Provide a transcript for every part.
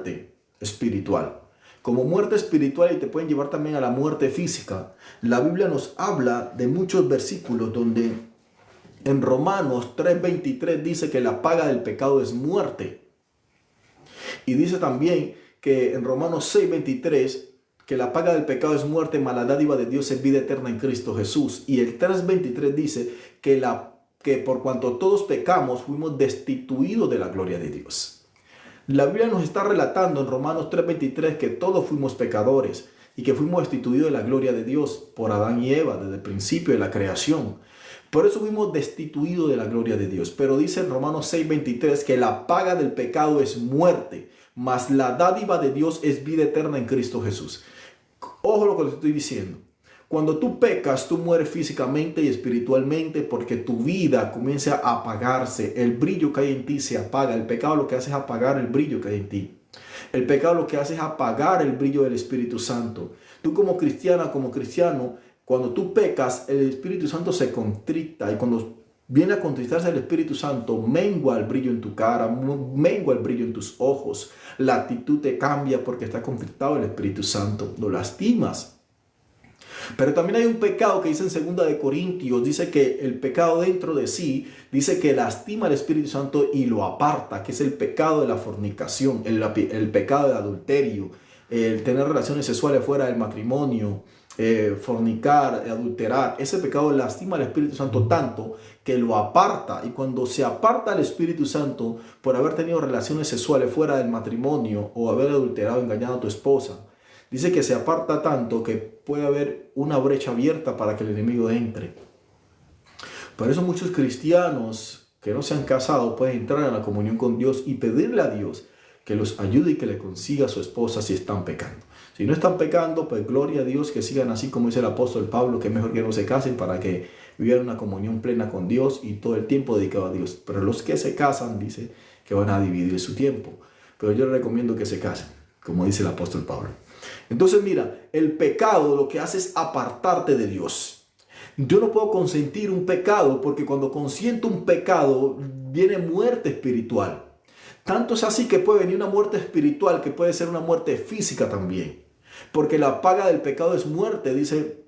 muerte espiritual. Como muerte espiritual, y te pueden llevar también a la muerte física. La Biblia nos habla de muchos versículos donde en Romanos 3:23 dice que la paga del pecado es muerte. Y dice también que en Romanos 6:23 que la paga del pecado es muerte, mas la dádiva de Dios es vida eterna en Cristo Jesús. Y el 3:23 dice que por cuanto todos pecamos, fuimos destituidos de la gloria de Dios. La Biblia nos está relatando en Romanos 3:23 que todos fuimos pecadores y que fuimos destituidos de la gloria de Dios por Adán y Eva desde el principio de la creación. Por eso fuimos destituidos de la gloria de Dios. Pero dice en Romanos 6:23 que la paga del pecado es muerte, mas la dádiva de Dios es vida eterna en Cristo Jesús. Ojo lo que te estoy diciendo. Cuando tú pecas, tú mueres físicamente y espiritualmente porque tu vida comienza a apagarse. El brillo que hay en ti se apaga. El pecado lo que hace es apagar el brillo que hay en ti. El pecado lo que hace es apagar el brillo del Espíritu Santo. Tú como cristiana, como cristiano, cuando tú pecas, el Espíritu Santo se contrita. Y cuando viene a contristarse el Espíritu Santo, mengua el brillo en tu cara, mengua el brillo en tus ojos. La actitud te cambia porque está contristado el Espíritu Santo. Lo lastimas. Pero también hay un pecado que dice en 2 de Corintios, dice que el pecado dentro de sí, dice que lastima al Espíritu Santo y lo aparta, que es el pecado de la fornicación, el pecado del adulterio, el tener relaciones sexuales fuera del matrimonio, fornicar, adulterar. Ese pecado lastima al Espíritu Santo tanto que lo aparta. Y cuando se aparta el Espíritu Santo por haber tenido relaciones sexuales fuera del matrimonio o haber adulterado, engañado a tu esposa, dice que se aparta tanto que puede haber una brecha abierta para que el enemigo entre. Por eso muchos cristianos que no se han casado pueden entrar en la comunión con Dios y pedirle a Dios que los ayude y que le consiga a su esposa si están pecando. Si no están pecando, pues gloria a Dios, que sigan así como dice el apóstol Pablo, que es mejor que no se casen para que vivan una comunión plena con Dios y todo el tiempo dedicado a Dios. Pero los que se casan, dice que van a dividir su tiempo. Pero yo les recomiendo que se casen, como dice el apóstol Pablo. Entonces mira, el pecado lo que hace es apartarte de Dios. Yo no puedo consentir un pecado porque cuando consiento un pecado viene muerte espiritual. Tanto es así que puede venir una muerte espiritual que puede ser una muerte física también. Porque la paga del pecado es muerte, dice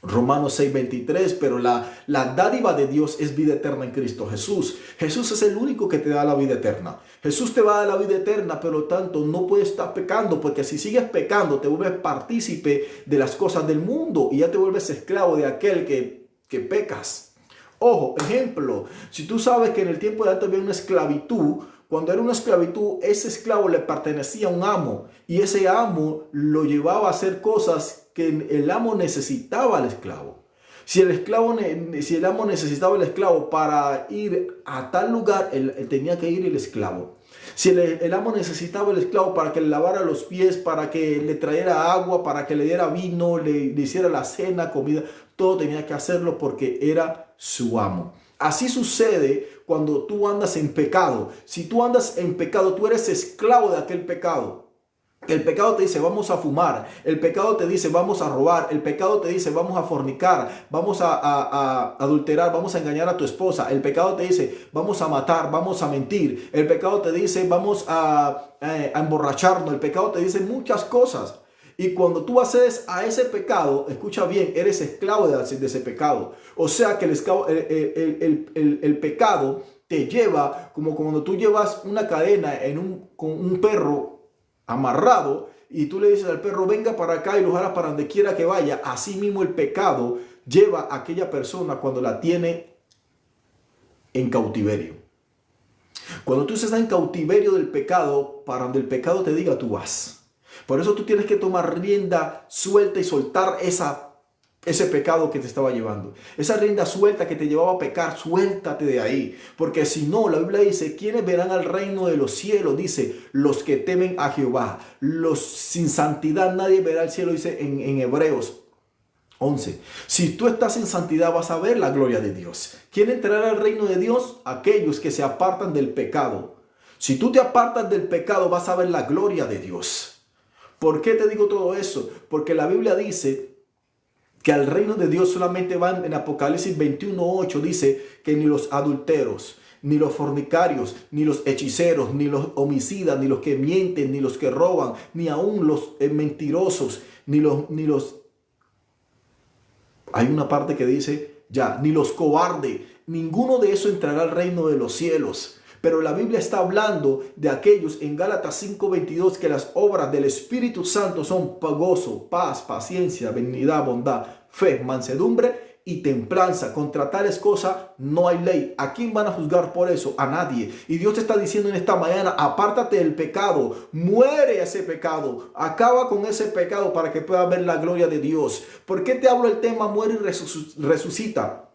Romanos 6:23, pero la dádiva de Dios es vida eterna en Cristo Jesús. Jesús es el único que te da la vida eterna. Jesús te va a dar la vida eterna, pero tanto no puedes estar pecando, porque si sigues pecando te vuelves partícipe de las cosas del mundo y ya te vuelves esclavo de aquel que pecas. Ojo, ejemplo, si tú sabes que en el tiempo de antes había una esclavitud, cuando era una esclavitud, ese esclavo le pertenecía a un amo y ese amo lo llevaba a hacer cosas que el amo necesitaba al esclavo. Si el amo necesitaba al esclavo para ir a tal lugar, él tenía que ir el esclavo. Si el amo necesitaba el esclavo para que le lavara los pies, para que le trajera agua, para que le diera vino, le hiciera la cena, comida, todo tenía que hacerlo porque era su amo. Así sucede cuando tú andas en pecado. Si tú andas en pecado, tú eres esclavo de aquel pecado. El pecado te dice vamos a fumar, el pecado te dice vamos a robar, el pecado te dice vamos a fornicar, vamos a adulterar, vamos a engañar a tu esposa, el pecado te dice vamos a matar, vamos a mentir, el pecado te dice vamos a emborracharnos, el pecado te dice muchas cosas. Y cuando tú accedes a ese pecado, escucha bien, eres esclavo de ese pecado. O sea que el pecado te lleva como cuando tú llevas una cadena con un perro amarrado y tú le dices al perro venga para acá y lo jalas para donde quiera que vaya. Así mismo el pecado lleva a aquella persona cuando la tiene en cautiverio. Cuando tú estás en cautiverio del pecado, para donde el pecado te diga tú vas. Por eso tú tienes que tomar rienda suelta y soltar ese pecado que te estaba llevando. Esa rienda suelta que te llevaba a pecar, suéltate de ahí. Porque si no, la Biblia dice, ¿quiénes verán al reino de los cielos? Dice, los que temen a Jehová. Los sin santidad nadie verá el cielo, dice en Hebreos 11. Si tú estás en santidad vas a ver la gloria de Dios. ¿Quién entrará al reino de Dios? Aquellos que se apartan del pecado. Si tú te apartas del pecado vas a ver la gloria de Dios. ¿Por qué te digo todo eso? Porque la Biblia dice que al reino de Dios solamente van en Apocalipsis 21:8, dice que ni los adúlteros, ni los fornicarios, ni los hechiceros, ni los homicidas, ni los que mienten, ni los que roban, ni aún los mentirosos, ni los... Hay una parte que dice, ya, ni los cobardes, ninguno de eso entrará al reino de los cielos. Pero la Biblia está hablando de aquellos en Gálatas 5:22 que las obras del Espíritu Santo son gozo, paz, paciencia, benignidad, bondad, fe, mansedumbre y templanza. Contra tales cosas no hay ley. ¿A quién van a juzgar por eso? A nadie. Y Dios te está diciendo en esta mañana, apártate del pecado, muere ese pecado, acaba con ese pecado para que puedas ver la gloria de Dios. ¿Por qué te hablo el tema muere y resucita?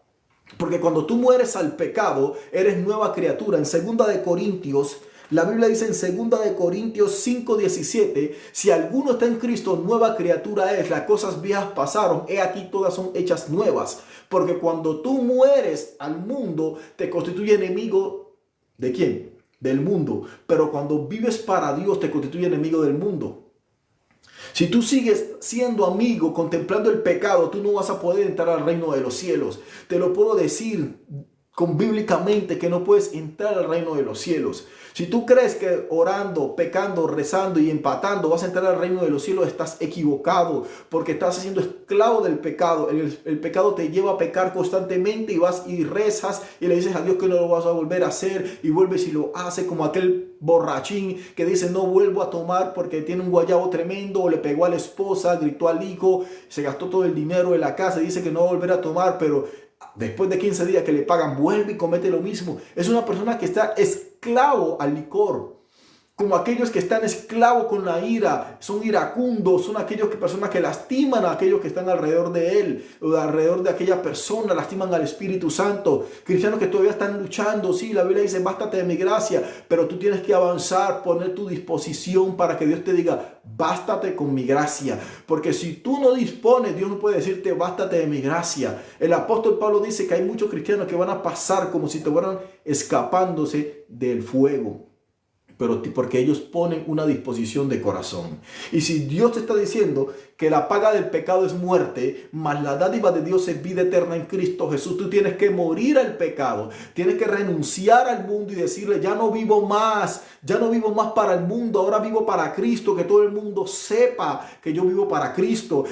Porque cuando tú mueres al pecado, eres nueva criatura. En 2 de Corintios, la Biblia dice en 2 de Corintios 5:17, si alguno está en Cristo, nueva criatura es. Las cosas viejas pasaron, he aquí todas son hechas nuevas. Porque cuando tú mueres al mundo, te constituye enemigo ¿de quién? Del mundo. Pero cuando vives para Dios, te constituye enemigo del mundo. Si tú sigues siendo amigo, contemplando el pecado, tú no vas a poder entrar al reino de los cielos. Te lo puedo decir bíblicamente que no puedes entrar al reino de los cielos. Si tú crees que orando, pecando, rezando y empatando vas a entrar al reino de los cielos, estás equivocado porque estás siendo esclavo del pecado. El pecado te lleva a pecar constantemente y vas y rezas y le dices a Dios que no lo vas a volver a hacer y vuelves y lo haces como aquel borrachín que dice no vuelvo a tomar porque tiene un guayabo tremendo o le pegó a la esposa, gritó al hijo, se gastó todo el dinero de la casa y dice que no va a volver a tomar, pero después de 15 días que le pagan, vuelve y comete lo mismo. Es una persona que está esclavo al licor. Como aquellos que están esclavos con la ira, son iracundos, son aquellos personas que lastiman a aquellos que están alrededor de él, o alrededor de aquella persona, lastiman al Espíritu Santo. Cristianos que todavía están luchando, sí, la Biblia dice, bástate de mi gracia, pero tú tienes que avanzar, poner tu disposición para que Dios te diga, bástate con mi gracia. Porque si tú no dispones, Dios no puede decirte, bástate de mi gracia. El apóstol Pablo dice que hay muchos cristianos que van a pasar como si estuvieran escapándose del fuego. Pero porque ellos ponen una disposición de corazón. Y si Dios te está diciendo que la paga del pecado es muerte, mas la dádiva de Dios es vida eterna en Cristo Jesús, tú tienes que morir al pecado, tienes que renunciar al mundo y decirle, ya no vivo más para el mundo, ahora vivo para Cristo, que todo el mundo sepa que yo vivo para Cristo,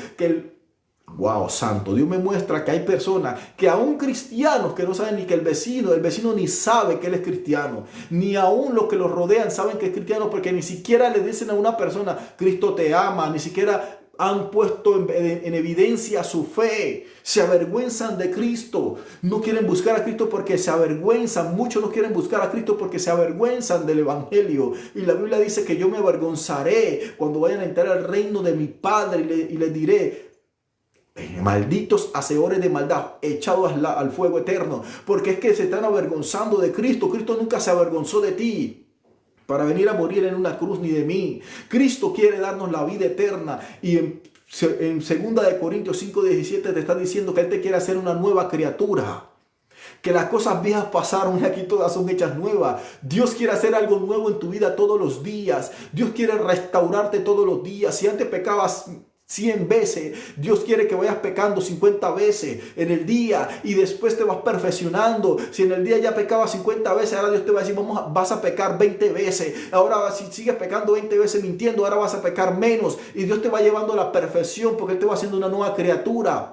Wow, santo, Dios me muestra que hay personas que aún cristianos que no saben ni que el vecino ni sabe que él es cristiano, ni aún los que los rodean saben que es cristiano porque ni siquiera le dicen a una persona, Cristo te ama, ni siquiera han puesto en evidencia su fe, se avergüenzan de Cristo, no quieren buscar a Cristo porque se avergüenzan, muchos no quieren buscar a Cristo porque se avergüenzan del Evangelio, y la Biblia dice que yo me avergonzaré cuando vayan a entrar al reino de mi Padre y les diré, malditos hacedores de maldad, echados al fuego eterno, porque es que se están avergonzando de Cristo. Cristo nunca se avergonzó de ti para venir a morir en una cruz ni de mí. Cristo quiere darnos la vida eterna y en 2 de Corintios 5:17 te está diciendo que Él te quiere hacer una nueva criatura. Que las cosas viejas pasaron y aquí todas son hechas nuevas. Dios quiere hacer algo nuevo en tu vida todos los días. Dios quiere restaurarte todos los días. Si antes pecabas 100 veces, Dios quiere que vayas pecando 50 veces en el día y después te vas perfeccionando. Si en el día ya pecabas 50 veces, ahora Dios te va a decir, vas a pecar 20 veces. Ahora si sigues pecando 20 veces mintiendo, ahora vas a pecar menos. Y Dios te va llevando a la perfección porque Él te va haciendo una nueva criatura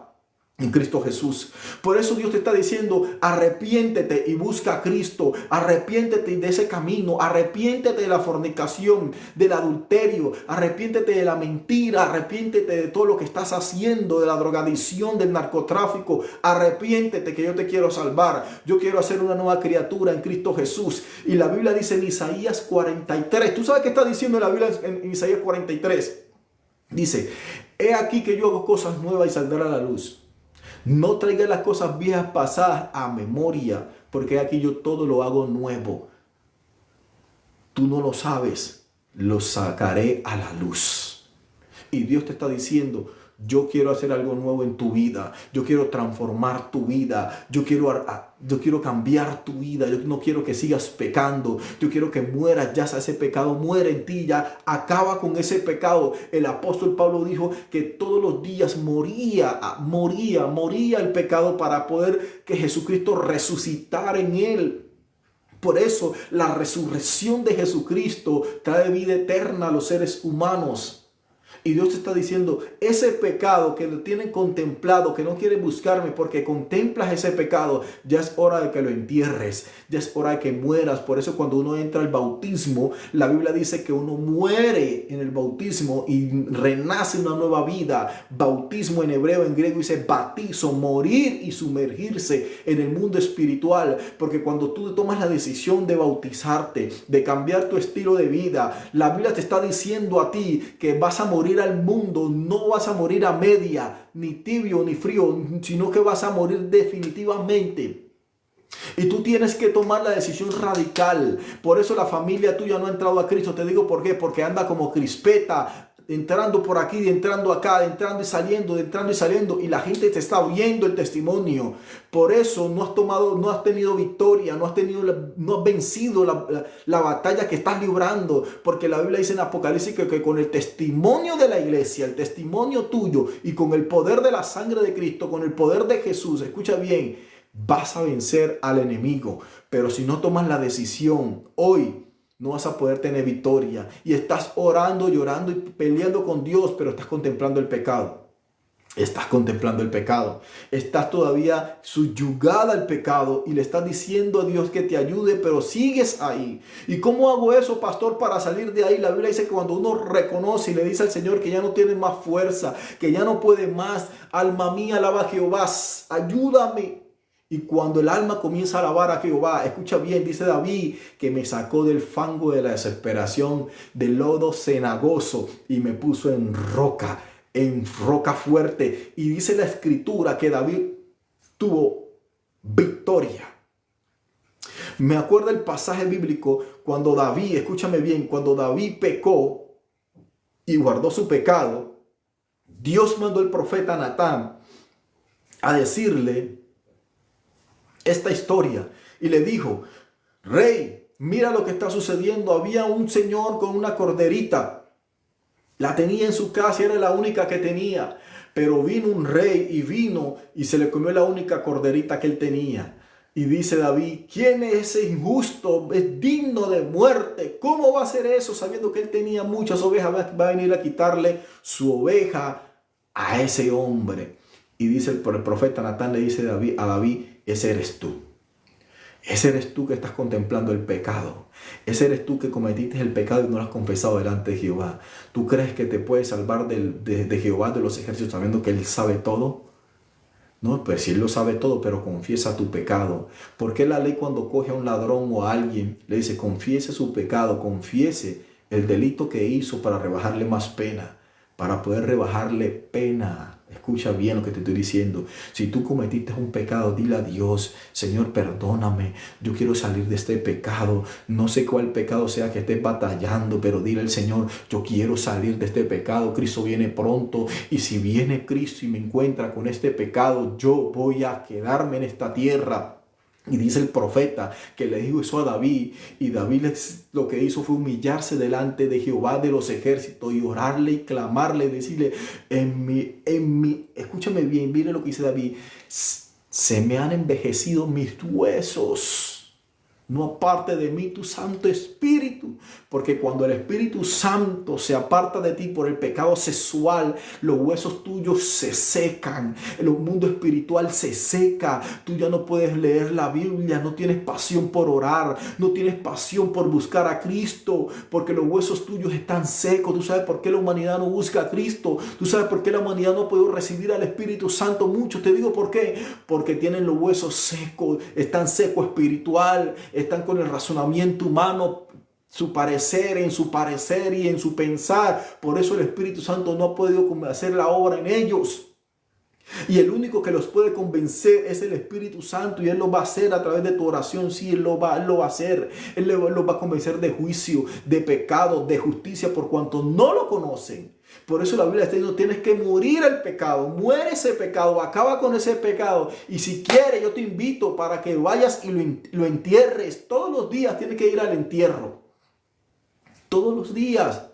en Cristo Jesús. Por eso Dios te está diciendo, arrepiéntete y busca a Cristo, arrepiéntete de ese camino, arrepiéntete de la fornicación, del adulterio, arrepiéntete de la mentira, arrepiéntete de todo lo que estás haciendo, de la drogadicción, del narcotráfico, arrepiéntete que yo te quiero salvar, yo quiero hacer una nueva criatura en Cristo Jesús. Y la Biblia dice en Isaías 43, ¿tú sabes qué está diciendo la Biblia en Isaías 43? Dice, he aquí que yo hago cosas nuevas y saldrá a la luz. No traigas las cosas viejas pasadas a memoria, porque aquí yo todo lo hago nuevo. Tú no lo sabes, lo sacaré a la luz. Y Dios te está diciendo, yo quiero hacer algo nuevo en tu vida. Yo quiero transformar tu vida. Yo quiero cambiar tu vida. Yo no quiero que sigas pecando. Yo quiero que mueras ya ese pecado. Muere en ti ya. Acaba con ese pecado. El apóstol Pablo dijo que todos los días moría el pecado para poder que Jesucristo resucitara en él. Por eso la resurrección de Jesucristo trae vida eterna a los seres humanos. Y Dios te está diciendo, ese pecado que lo tienen contemplado, que no quieren buscarme porque contemplas ese pecado, ya es hora de que lo entierres, ya es hora de que mueras. Por eso cuando uno entra al bautismo, la Biblia dice que uno muere en el bautismo y renace una nueva vida. Bautismo en hebreo, en griego dice batizo, morir y sumergirse en el mundo espiritual. Porque cuando tú tomas la decisión de bautizarte, de cambiar tu estilo de vida, la Biblia te está diciendo a ti que vas a morir al mundo, no vas a morir a media, ni tibio ni frío, sino que vas a morir definitivamente. Y tú tienes que tomar la decisión radical. Por eso la familia tuya no ha entrado a Cristo. Te digo por qué, porque anda como crispeta, entrando por aquí, entrando acá, entrando y saliendo, y la gente te está oyendo el testimonio. Por eso no has tenido victoria, no has vencido la batalla que estás librando, porque la Biblia dice en Apocalipsis que con el testimonio de la iglesia, el testimonio tuyo y con el poder de la sangre de Cristo, con el poder de Jesús, escucha bien, vas a vencer al enemigo. Pero si no tomas la decisión hoy, no vas a poder tener victoria. Y estás orando, llorando y peleando con Dios, pero estás contemplando el pecado. Estás contemplando el pecado. Estás todavía subyugada al pecado y le estás diciendo a Dios que te ayude, pero sigues ahí. ¿Y cómo hago eso, pastor, para salir de ahí? La Biblia dice que cuando uno reconoce y le dice al Señor que ya no tiene más fuerza, que ya no puede más, alma mía, alaba a Jehová, ayúdame. Y cuando el alma comienza a alabar a Jehová, escucha bien, dice David, que me sacó del fango de la desesperación, del lodo cenagoso y me puso en roca fuerte. Y dice la escritura que David tuvo victoria. Me acuerdo el pasaje bíblico cuando David, escúchame bien, cuando David pecó y guardó su pecado, Dios mandó al profeta Natán a decirle esta historia y le dijo: rey, mira lo que está sucediendo. Había un señor con una corderita, la tenía en su casa y era la única que tenía, pero vino un rey y se le comió la única corderita que él tenía. Y dice David: ¿quién es ese injusto? Es digno de muerte. ¿Cómo va a hacer eso sabiendo que él tenía muchas ovejas? Va a venir a quitarle su oveja a ese hombre. Y dice el profeta Natán, le dice a David: ese eres tú. Ese eres tú que estás contemplando el pecado. Ese eres tú que cometiste el pecado y no lo has confesado delante de Jehová. ¿Tú crees que te puedes salvar de Jehová de los ejércitos sabiendo que Él sabe todo? No, pues si Él lo sabe todo, pero confiesa tu pecado. ¿Por qué la ley cuando coge a un ladrón o a alguien le dice confiese su pecado, confiese el delito que hizo para rebajarle más pena? Para poder rebajarle pena. Escucha bien lo que te estoy diciendo. Si tú cometiste un pecado, dile a Dios: Señor, perdóname. Yo quiero salir de este pecado. No sé cuál pecado sea que estés batallando, pero dile al Señor: yo quiero salir de este pecado. Cristo viene pronto. Y si viene Cristo y me encuentra con este pecado, yo voy a quedarme en esta tierra. Y dice el profeta que le dijo eso a David, y David lo que hizo fue humillarse delante de Jehová de los ejércitos y orarle y clamarle, decirle: escúchame bien, mire lo que dice David: se me han envejecido mis huesos. No aparte de mí tu Santo Espíritu. Porque cuando el Espíritu Santo se aparta de ti por el pecado sexual, los huesos tuyos se secan. El mundo espiritual se seca. Tú ya no puedes leer la Biblia. No tienes pasión por orar. No tienes pasión por buscar a Cristo. Porque los huesos tuyos están secos. ¿Tú sabes por qué la humanidad no busca a Cristo? ¿Tú sabes por qué la humanidad no ha podido recibir al Espíritu Santo? Muchos, te digo por qué. Porque tienen los huesos secos. Están secos espiritual. Están con el razonamiento humano, su parecer y en su pensar. Por eso el Espíritu Santo no ha podido hacer la obra en ellos. Y el único que los puede convencer es el Espíritu Santo, y Él lo va a hacer a través de tu oración. Sí, Él lo va a hacer. Él los va a convencer de juicio, de pecado, de justicia, por cuanto no lo conocen. Por eso la Biblia está diciendo: tienes que morir al pecado. Muere ese pecado, acaba con ese pecado. Y si quieres, yo te invito para que vayas y lo entierres. Todos los días tienes que ir al entierro. Todos los días.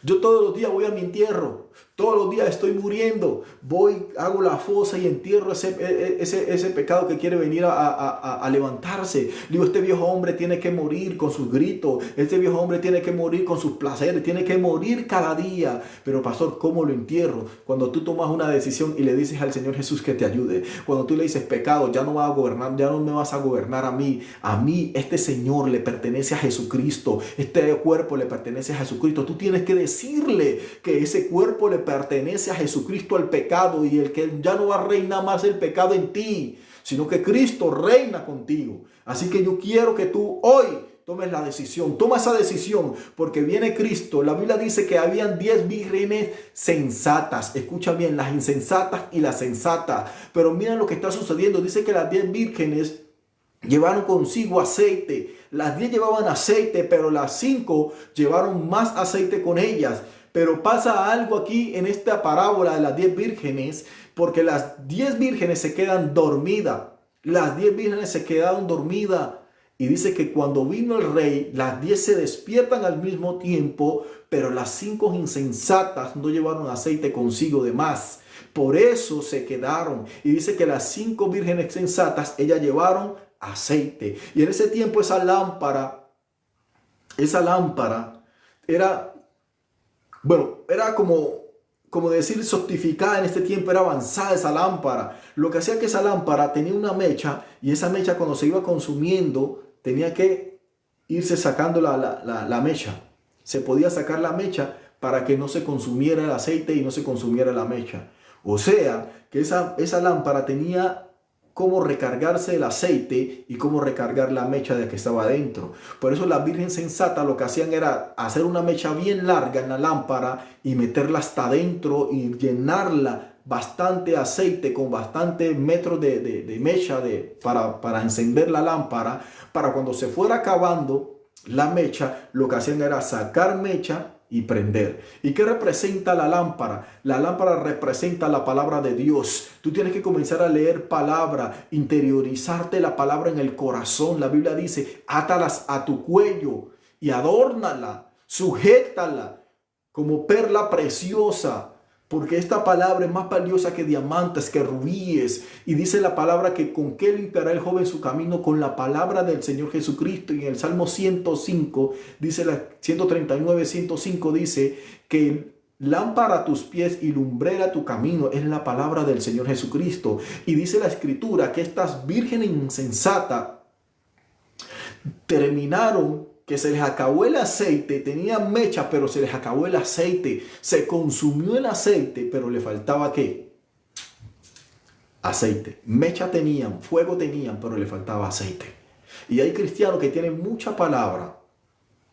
Yo todos los días voy a mi entierro. Todos los días estoy muriendo. Voy, hago la fosa y entierro ese pecado que quiere venir a levantarse. Digo, este viejo hombre tiene que morir con sus gritos. Este viejo hombre tiene que morir con sus placeres. Tiene que morir cada día. Pero pastor, ¿cómo lo entierro? Cuando tú tomas una decisión y le dices al Señor Jesús que te ayude. Cuando tú le dices, pecado, ya no va a gobernar, ya no me vas a gobernar a mí. A mí, este Señor le pertenece a Jesucristo. Este cuerpo le pertenece a Jesucristo. Tú tienes que decirle que ese cuerpo le pertenece a Jesucristo, al pecado, y el que ya no va a reinar más el pecado en ti, sino que Cristo reina contigo. Así que yo quiero que tú hoy tomes la decisión. Toma esa decisión porque viene Cristo. La Biblia dice que habían 10 vírgenes sensatas. Escucha bien, las insensatas y las sensatas. Pero mira lo que está sucediendo. Dice que las 10 vírgenes llevaron consigo aceite. Las 10 llevaban aceite, pero las 5 llevaron más aceite con ellas. Pero pasa algo aquí en esta parábola de las 10 vírgenes, porque las 10 vírgenes se quedan dormidas. Las 10 vírgenes se quedaron dormidas. Y dice que cuando vino el rey, las 10 se despiertan al mismo tiempo, pero las 5 insensatas no llevaron aceite consigo de más. Por eso se quedaron. Y dice que las 5 vírgenes sensatas, ellas llevaron aceite. Y en ese tiempo esa lámpara era... Bueno, era como decir sofisticada en este tiempo, era avanzada esa lámpara. Lo que hacía que esa lámpara tenía una mecha, y esa mecha cuando se iba consumiendo tenía que irse sacando la mecha. Se podía sacar la mecha para que no se consumiera el aceite y no se consumiera la mecha. O sea, que esa lámpara tenía cómo recargarse el aceite y cómo recargar la mecha de que estaba adentro. Por eso las vírgenes sensatas lo que hacían era hacer una mecha bien larga en la lámpara y meterla hasta adentro y llenarla bastante aceite con bastante metros de mecha para encender la lámpara. Para cuando se fuera acabando la mecha, lo que hacían era sacar mecha y prender. ¿Y qué representa la lámpara? La lámpara representa la palabra de Dios. Tú tienes que comenzar a leer palabra, interiorizarte la palabra en el corazón. La Biblia dice, átalas a tu cuello y adórnala, sujétala como perla preciosa. Porque esta palabra es más valiosa que diamantes, que rubíes. Y dice la palabra que con qué limpiará el joven su camino, con la palabra del Señor Jesucristo. Y en el Salmo 105, dice 139, 105 dice que lámpara a tus pies y lumbrera tu camino es la palabra del Señor Jesucristo. Y dice la Escritura que estas vírgenes insensatas terminaron, que se les acabó el aceite, tenían mecha, pero se les acabó el aceite, se consumió el aceite, pero le faltaba ¿qué? Aceite. Mecha tenían, fuego tenían, pero le faltaba aceite. Y hay cristianos que tienen mucha palabra,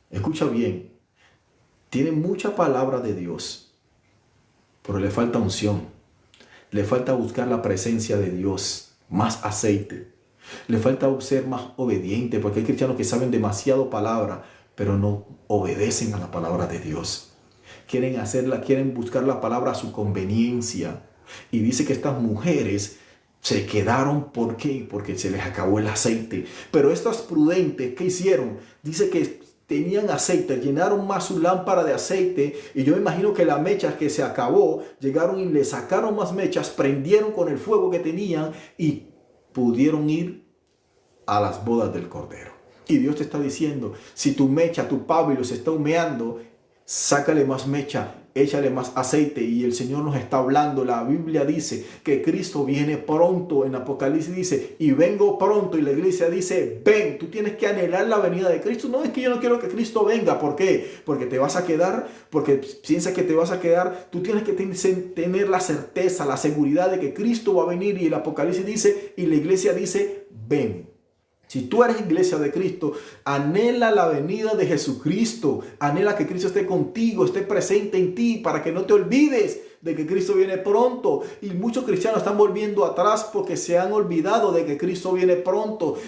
escucha bien, tienen mucha palabra de Dios, pero le falta unción, le falta buscar la presencia de Dios, más aceite. Le falta ser más obediente, porque hay cristianos que saben demasiado palabra, pero no obedecen a la palabra de Dios. Quieren buscar la palabra a su conveniencia. Y dice que estas mujeres se quedaron, ¿por qué? Porque se les acabó el aceite. Pero estas prudentes, ¿qué hicieron? Dice que tenían aceite, llenaron más su lámpara de aceite, y yo me imagino que la mecha que se acabó, llegaron y le sacaron más mechas, prendieron con el fuego que tenían y pudieron ir a las bodas del Cordero. Y Dios te está diciendo, si tu mecha, tu pábilo se está humeando, sácale más mecha, échale más aceite. Y el Señor nos está hablando. La Biblia dice que Cristo viene pronto. En Apocalipsis dice, y vengo pronto. Y la iglesia dice, ven. Tú tienes que anhelar la venida de Cristo. No es que yo no quiero que Cristo venga. ¿Por qué? Porque te vas a quedar, porque piensas que te vas a quedar. Tú tienes que tener la certeza, la seguridad de que Cristo va a venir. Y el Apocalipsis dice, y la iglesia dice, ven. Si tú eres iglesia de Cristo, anhela la venida de Jesucristo. Anhela que Cristo esté contigo, esté presente en ti, para que no te olvides de que Cristo viene pronto. Y muchos cristianos están volviendo atrás porque se han olvidado de que Cristo viene pronto.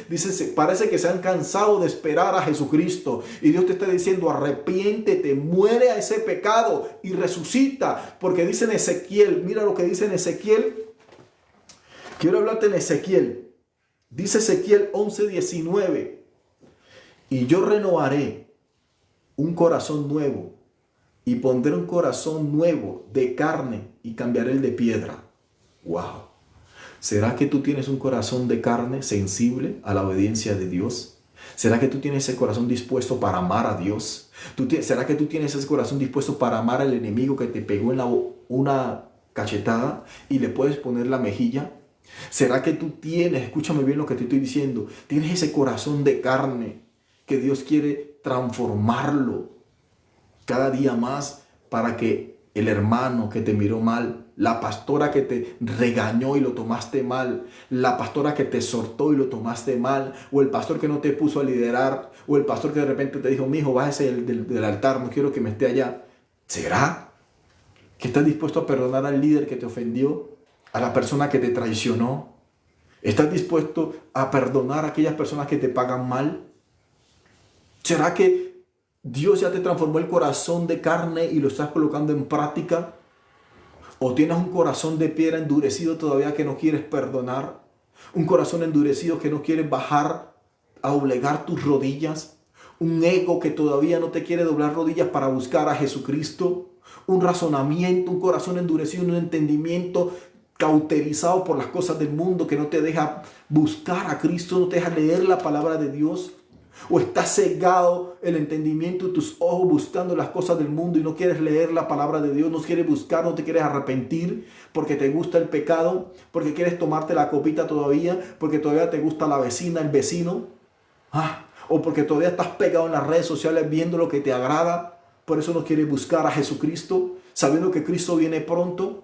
Parece que se han cansado de esperar a Jesucristo. Y Dios te está diciendo, arrepiéntete, muere a ese pecado y resucita. Porque dice en Ezequiel, mira lo que dice en Ezequiel. Quiero hablarte en Ezequiel. Dice Ezequiel 11:19, y yo renovaré un corazón nuevo y pondré un corazón nuevo de carne y cambiaré el de piedra. Wow. ¿Será que tú tienes un corazón de carne sensible a la obediencia de Dios? ¿Será que tú tienes ese corazón dispuesto para amar a Dios? ¿Será que tú tienes ese corazón dispuesto para amar al enemigo que te pegó en una cachetada y le puedes poner la mejilla? ¿Será que tú tienes, escúchame bien lo que te estoy diciendo, tienes ese corazón de carne que Dios quiere transformarlo cada día más para que el hermano que te miró mal, la pastora que te regañó y lo tomaste mal, la pastora que te exhortó y lo tomaste mal, o el pastor que no te puso a liderar, o el pastor que de repente te dijo, mijo, bájese del altar, no quiero que me esté allá? ¿Será que estás dispuesto a perdonar al líder que te ofendió, a la persona que te traicionó? ¿Estás dispuesto a perdonar a aquellas personas que te pagan mal? ¿Será que Dios ya te transformó el corazón de carne y lo estás colocando en práctica? ¿O tienes un corazón de piedra endurecido todavía que no quieres perdonar? ¿Un corazón endurecido que no quieres bajar a doblegar tus rodillas? ¿Un ego que todavía no te quiere doblar rodillas para buscar a Jesucristo? ¿Un razonamiento, un corazón endurecido, un entendimiento cauterizado por las cosas del mundo que no te deja buscar a Cristo, no te deja leer la palabra de Dios? ¿O estás cegado el entendimiento de tus ojos buscando las cosas del mundo y no quieres leer la palabra de Dios? No quieres buscar, no te quieres arrepentir porque te gusta el pecado, porque quieres tomarte la copita todavía, porque todavía te gusta la vecina, el vecino, o porque todavía estás pegado en las redes sociales viendo lo que te agrada. Por eso no quieres buscar a Jesucristo, sabiendo que Cristo viene pronto.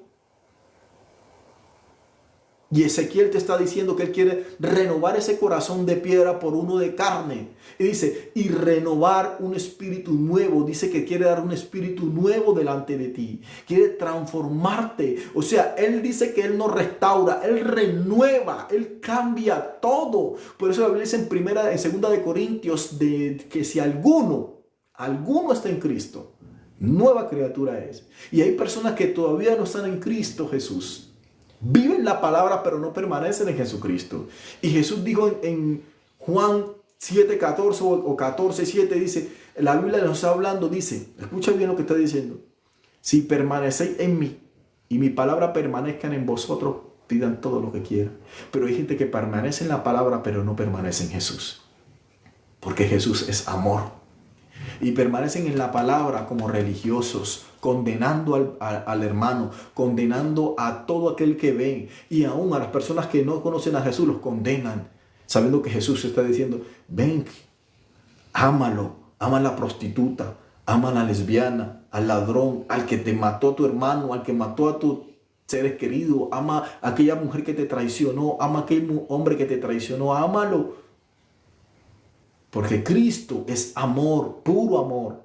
Y Ezequiel te está diciendo que él quiere renovar ese corazón de piedra por uno de carne. Y dice, y renovar un espíritu nuevo. Dice que quiere dar un espíritu nuevo delante de ti. Quiere transformarte. O sea, él dice que él no restaura, él renueva, él cambia todo. Por eso la Biblia dice en 2 de Corintios que si alguno está en Cristo, nueva criatura es. Y hay personas que todavía no están en Cristo Jesús. Viven la palabra pero no permanecen en Jesucristo. Y Jesús dijo en Juan 7:14 o 14:7, dice, la Biblia nos está hablando, dice, escucha bien lo que está diciendo. Si permanecéis en mí y mi palabra permanezcan en vosotros, pidan todo lo que quieran. Pero hay gente que permanece en la palabra pero no permanece en Jesús. Porque Jesús es amor. Y permanecen en la palabra como religiosos, condenando al hermano, condenando a todo aquel que ven, y aún a las personas que no conocen a Jesús los condenan, sabiendo que Jesús está diciendo, ven, ámalo, ama a la prostituta, ama a la lesbiana, al ladrón, al que te mató a tu hermano, al que mató a tus seres queridos, ama a aquella mujer que te traicionó, ama a aquel hombre que te traicionó, ámalo. Porque Cristo es amor, puro amor.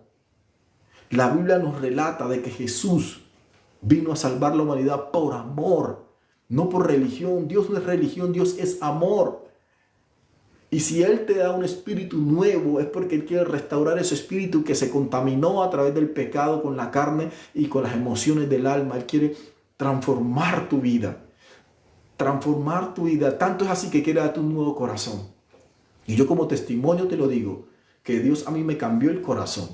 La Biblia nos relata de que Jesús vino a salvar la humanidad por amor, no por religión. Dios no es religión, Dios es amor. Y si Él te da un espíritu nuevo, es porque Él quiere restaurar ese espíritu que se contaminó a través del pecado con la carne y con las emociones del alma. Él quiere transformar tu vida. Transformar tu vida. Tanto es así que quiere darte un nuevo corazón. Y yo como testimonio te lo digo, que Dios a mí me cambió el corazón,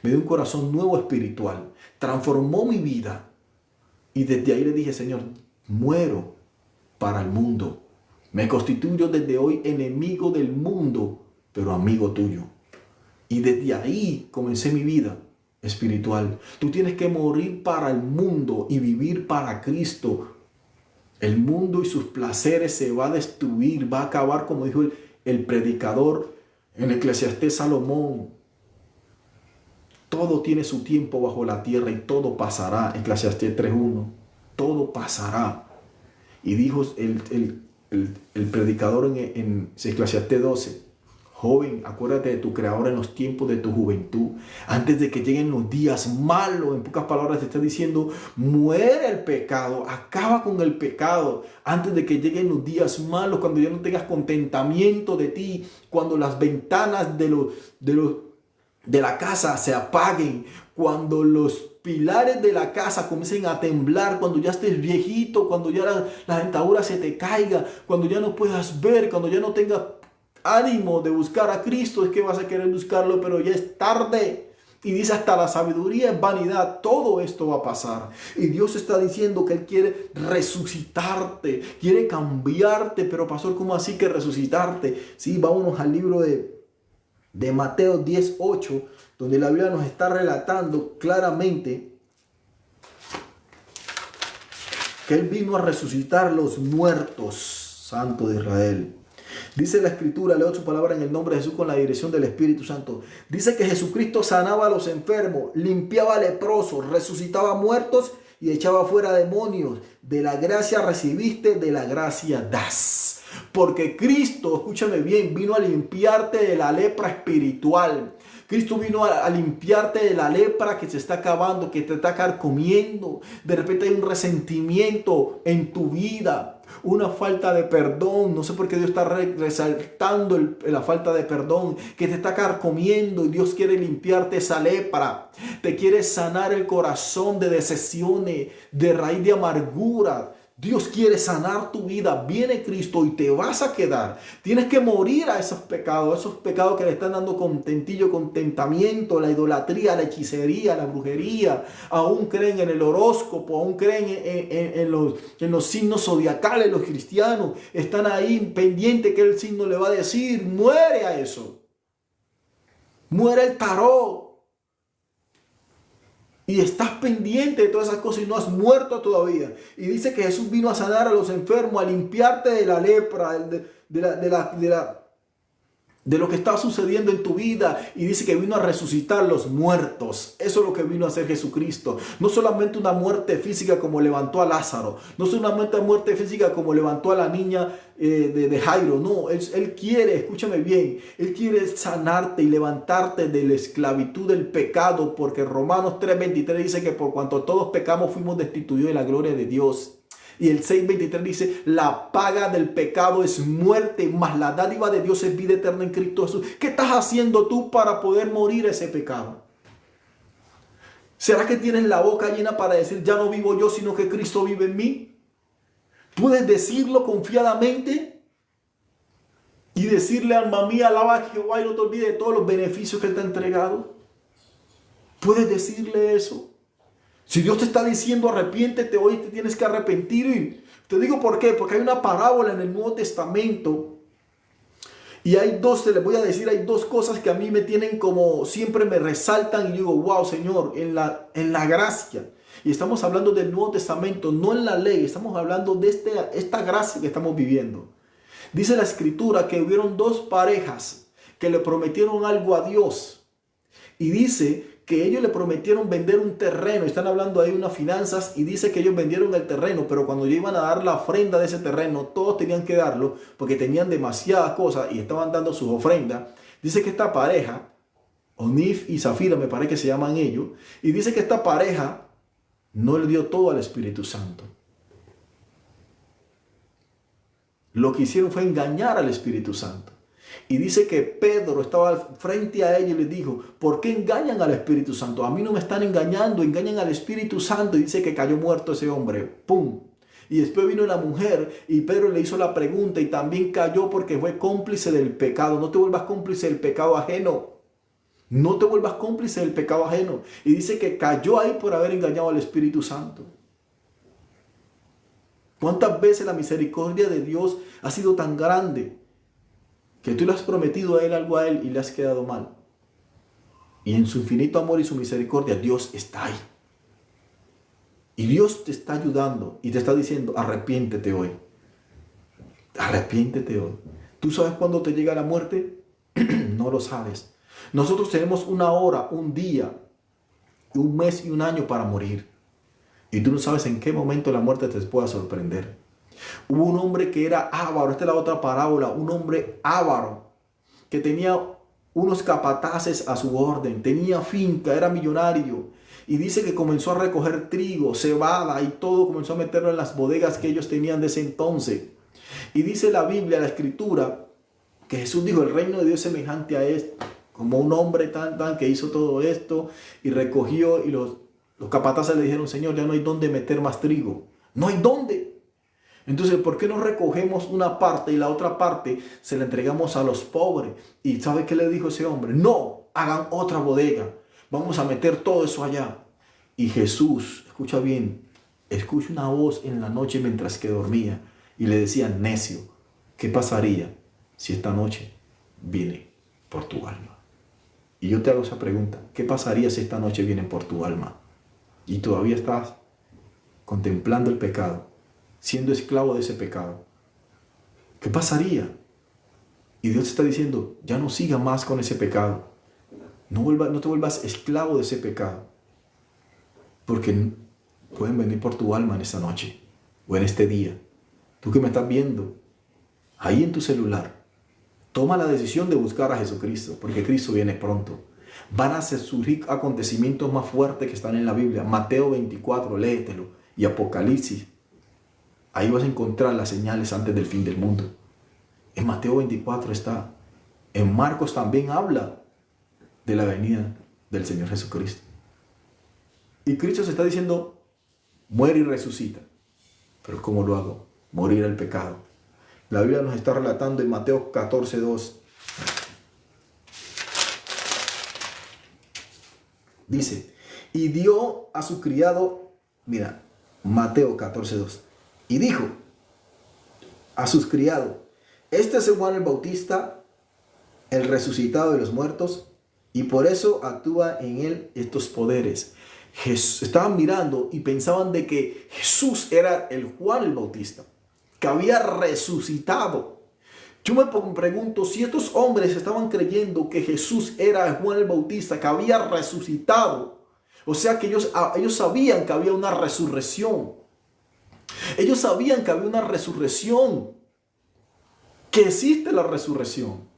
me dio un corazón nuevo espiritual, transformó mi vida. Y desde ahí le dije, Señor, muero para el mundo. Me constituyo desde hoy enemigo del mundo, pero amigo tuyo. Y desde ahí comencé mi vida espiritual. Tú tienes que morir para el mundo y vivir para Cristo. El mundo y sus placeres se va a destruir, va a acabar, como dijo el predicador en Eclesiastés Salomón. Todo tiene su tiempo bajo la tierra y todo pasará. Eclesiastés 3:1. Todo pasará. Y dijo el predicador en Eclesiastés 12. Joven, acuérdate de tu Creador en los tiempos de tu juventud. Antes de que lleguen los días malos, en pocas palabras te está diciendo, muere el pecado, acaba con el pecado. Antes de que lleguen los días malos, cuando ya no tengas contentamiento de ti, cuando las ventanas de la casa se apaguen, cuando los pilares de la casa comiencen a temblar, cuando ya estés viejito, cuando ya la dentadura se te caiga, cuando ya no puedas ver, cuando ya no tengas ánimo de buscar a Cristo, es que vas a querer buscarlo, pero ya es tarde. Y dice, hasta la sabiduría es vanidad, todo esto va a pasar. Y Dios está diciendo que Él quiere resucitarte, quiere cambiarte. Pero pastor, ¿cómo así que resucitarte? Sí, vámonos al libro de Mateo 10:8, donde la Biblia nos está relatando claramente que Él vino a resucitar los muertos, Santo de Israel. Dice la Escritura, leo su palabra en el nombre de Jesús con la dirección del Espíritu Santo. Dice que Jesucristo sanaba a los enfermos, limpiaba a leprosos, resucitaba muertos y echaba fuera demonios. De la gracia recibiste, de la gracia das. Porque Cristo, escúchame bien, vino a limpiarte de la lepra espiritual. Cristo vino a limpiarte de la lepra que se está acabando, que te está carcomiendo. De repente hay un resentimiento en tu vida, una falta de perdón. No sé por qué Dios está resaltando la falta de perdón que te está carcomiendo, y Dios quiere limpiarte esa lepra. Te quiere sanar el corazón de decepciones, de raíz de amargura. Dios quiere sanar tu vida. Viene Cristo y te vas a quedar. Tienes que morir a esos pecados que le están dando contentillo, contentamiento, la idolatría, la hechicería, la brujería. Aún creen en el horóscopo, aún creen en los signos zodiacales. Los cristianos están ahí pendientes que el signo le va a decir. Muere a eso. Muere el tarot. Y estás pendiente de todas esas cosas y no has muerto todavía. Y dice que Jesús vino a sanar a los enfermos, a limpiarte de la lepra, de lo que está sucediendo en tu vida. Y dice que vino a resucitar los muertos. Eso es lo que vino a hacer Jesucristo. No solamente una muerte física como levantó a Lázaro. No solamente una muerte física como levantó a la niña de Jairo. No, él quiere, escúchame bien, Él quiere sanarte y levantarte de la esclavitud del pecado. Porque Romanos 3:23 dice que por cuanto todos pecamos fuimos destituidos de la gloria de Dios. Y el 6:23 dice, la paga del pecado es muerte, mas la dádiva de Dios es vida eterna en Cristo Jesús. ¿Qué estás haciendo tú para poder morir a ese pecado? ¿Será que tienes la boca llena para decir, ya no vivo yo, sino que Cristo vive en mí? ¿Puedes decirlo confiadamente? Y decirle, alma mía, alaba a Jehová y no te olvides de todos los beneficios que Él te ha entregado. ¿Puedes decirle eso? Si Dios te está diciendo arrepiéntete, hoy te tienes que arrepentir. Y te digo por qué, porque hay una parábola en el Nuevo Testamento. Y hay dos, te les voy a decir, hay dos cosas que a mí me tienen como, siempre me resaltan y digo, wow, Señor, en la gracia. Y estamos hablando del Nuevo Testamento, no en la ley, estamos hablando de esta gracia que estamos viviendo. Dice la Escritura que hubieron dos parejas que le prometieron algo a Dios. Y dice que ellos le prometieron vender un terreno. Están hablando ahí de unas finanzas y dice que ellos vendieron el terreno, pero cuando ya iban a dar la ofrenda de ese terreno, todos tenían que darlo porque tenían demasiadas cosas y estaban dando sus ofrendas. Dice que esta pareja, Onif y Zafira me parece que se llaman ellos, y dice que esta pareja no le dio todo al Espíritu Santo. Lo que hicieron fue engañar al Espíritu Santo. Y dice que Pedro estaba frente a ella y le dijo, ¿por qué engañan al Espíritu Santo? A mí no me están engañando, engañan al Espíritu Santo. Y dice que cayó muerto ese hombre. ¡Pum! Y después vino la mujer y Pedro le hizo la pregunta y también cayó porque fue cómplice del pecado. No te vuelvas cómplice del pecado ajeno. No te vuelvas cómplice del pecado ajeno. Y dice que cayó ahí por haber engañado al Espíritu Santo. ¿Cuántas veces la misericordia de Dios ha sido tan grande que tú le has prometido a Él algo a Él y le has quedado mal? Y en su infinito amor y su misericordia, Dios está ahí. Y Dios te está ayudando y te está diciendo, arrepiéntete hoy. Arrepiéntete hoy. ¿Tú sabes cuándo te llega la muerte? No lo sabes. Nosotros tenemos una hora, un día, un mes y un año para morir. Y tú no sabes en qué momento la muerte te pueda sorprender. Hubo un hombre que era avaro, esta es la otra parábola, un hombre avaro que tenía unos capataces a su orden, tenía finca, era millonario y dice que comenzó a recoger trigo, cebada y todo, comenzó a meterlo en las bodegas que ellos tenían de ese entonces. Y dice la Biblia, la Escritura, que Jesús dijo, el reino de Dios es semejante a esto, como un hombre tan que hizo todo esto y recogió y los capataces le dijeron, Señor, ya no hay dónde meter más trigo, no hay dónde. Entonces, ¿por qué no recogemos una parte y la otra parte se la entregamos a los pobres? ¿Y sabe qué le dijo ese hombre? No, hagan otra bodega. Vamos a meter todo eso allá. Y Jesús, escucha bien, escucha una voz en la noche mientras que dormía y le decía, necio, ¿qué pasaría si esta noche viene por tu alma? Y yo te hago esa pregunta, ¿qué pasaría si esta noche viene por tu alma? Y todavía estás contemplando el pecado, siendo esclavo de ese pecado. ¿Qué pasaría? Y Dios te está diciendo, ya no sigas más con ese pecado. No te vuelvas esclavo de ese pecado. Porque pueden venir por tu alma en esta noche o en este día. Tú que me estás viendo, ahí en tu celular, toma la decisión de buscar a Jesucristo, porque Cristo viene pronto. Van a surgir acontecimientos más fuertes que están en la Biblia. Mateo 24, léetelo. Y Apocalipsis. Ahí vas a encontrar las señales antes del fin del mundo. En Mateo 24 está. En Marcos también habla de la venida del Señor Jesucristo. Y Cristo se está diciendo, muere y resucita. Pero ¿cómo lo hago? Morir al pecado. La Biblia nos está relatando en Mateo 14, 2. Dice, y dio a su criado, mira, Mateo 14, 2. Y dijo a sus criados, este es Juan el Bautista, el resucitado de los muertos, y por eso actúa en él estos poderes. Estaban mirando y pensaban de que Jesús era el Juan el Bautista, que había resucitado. Yo me pregunto si estos hombres estaban creyendo que Jesús era Juan el Bautista, que había resucitado. O sea que ellos sabían que había una resurrección. Ellos sabían que había una resurrección, que existe la resurrección.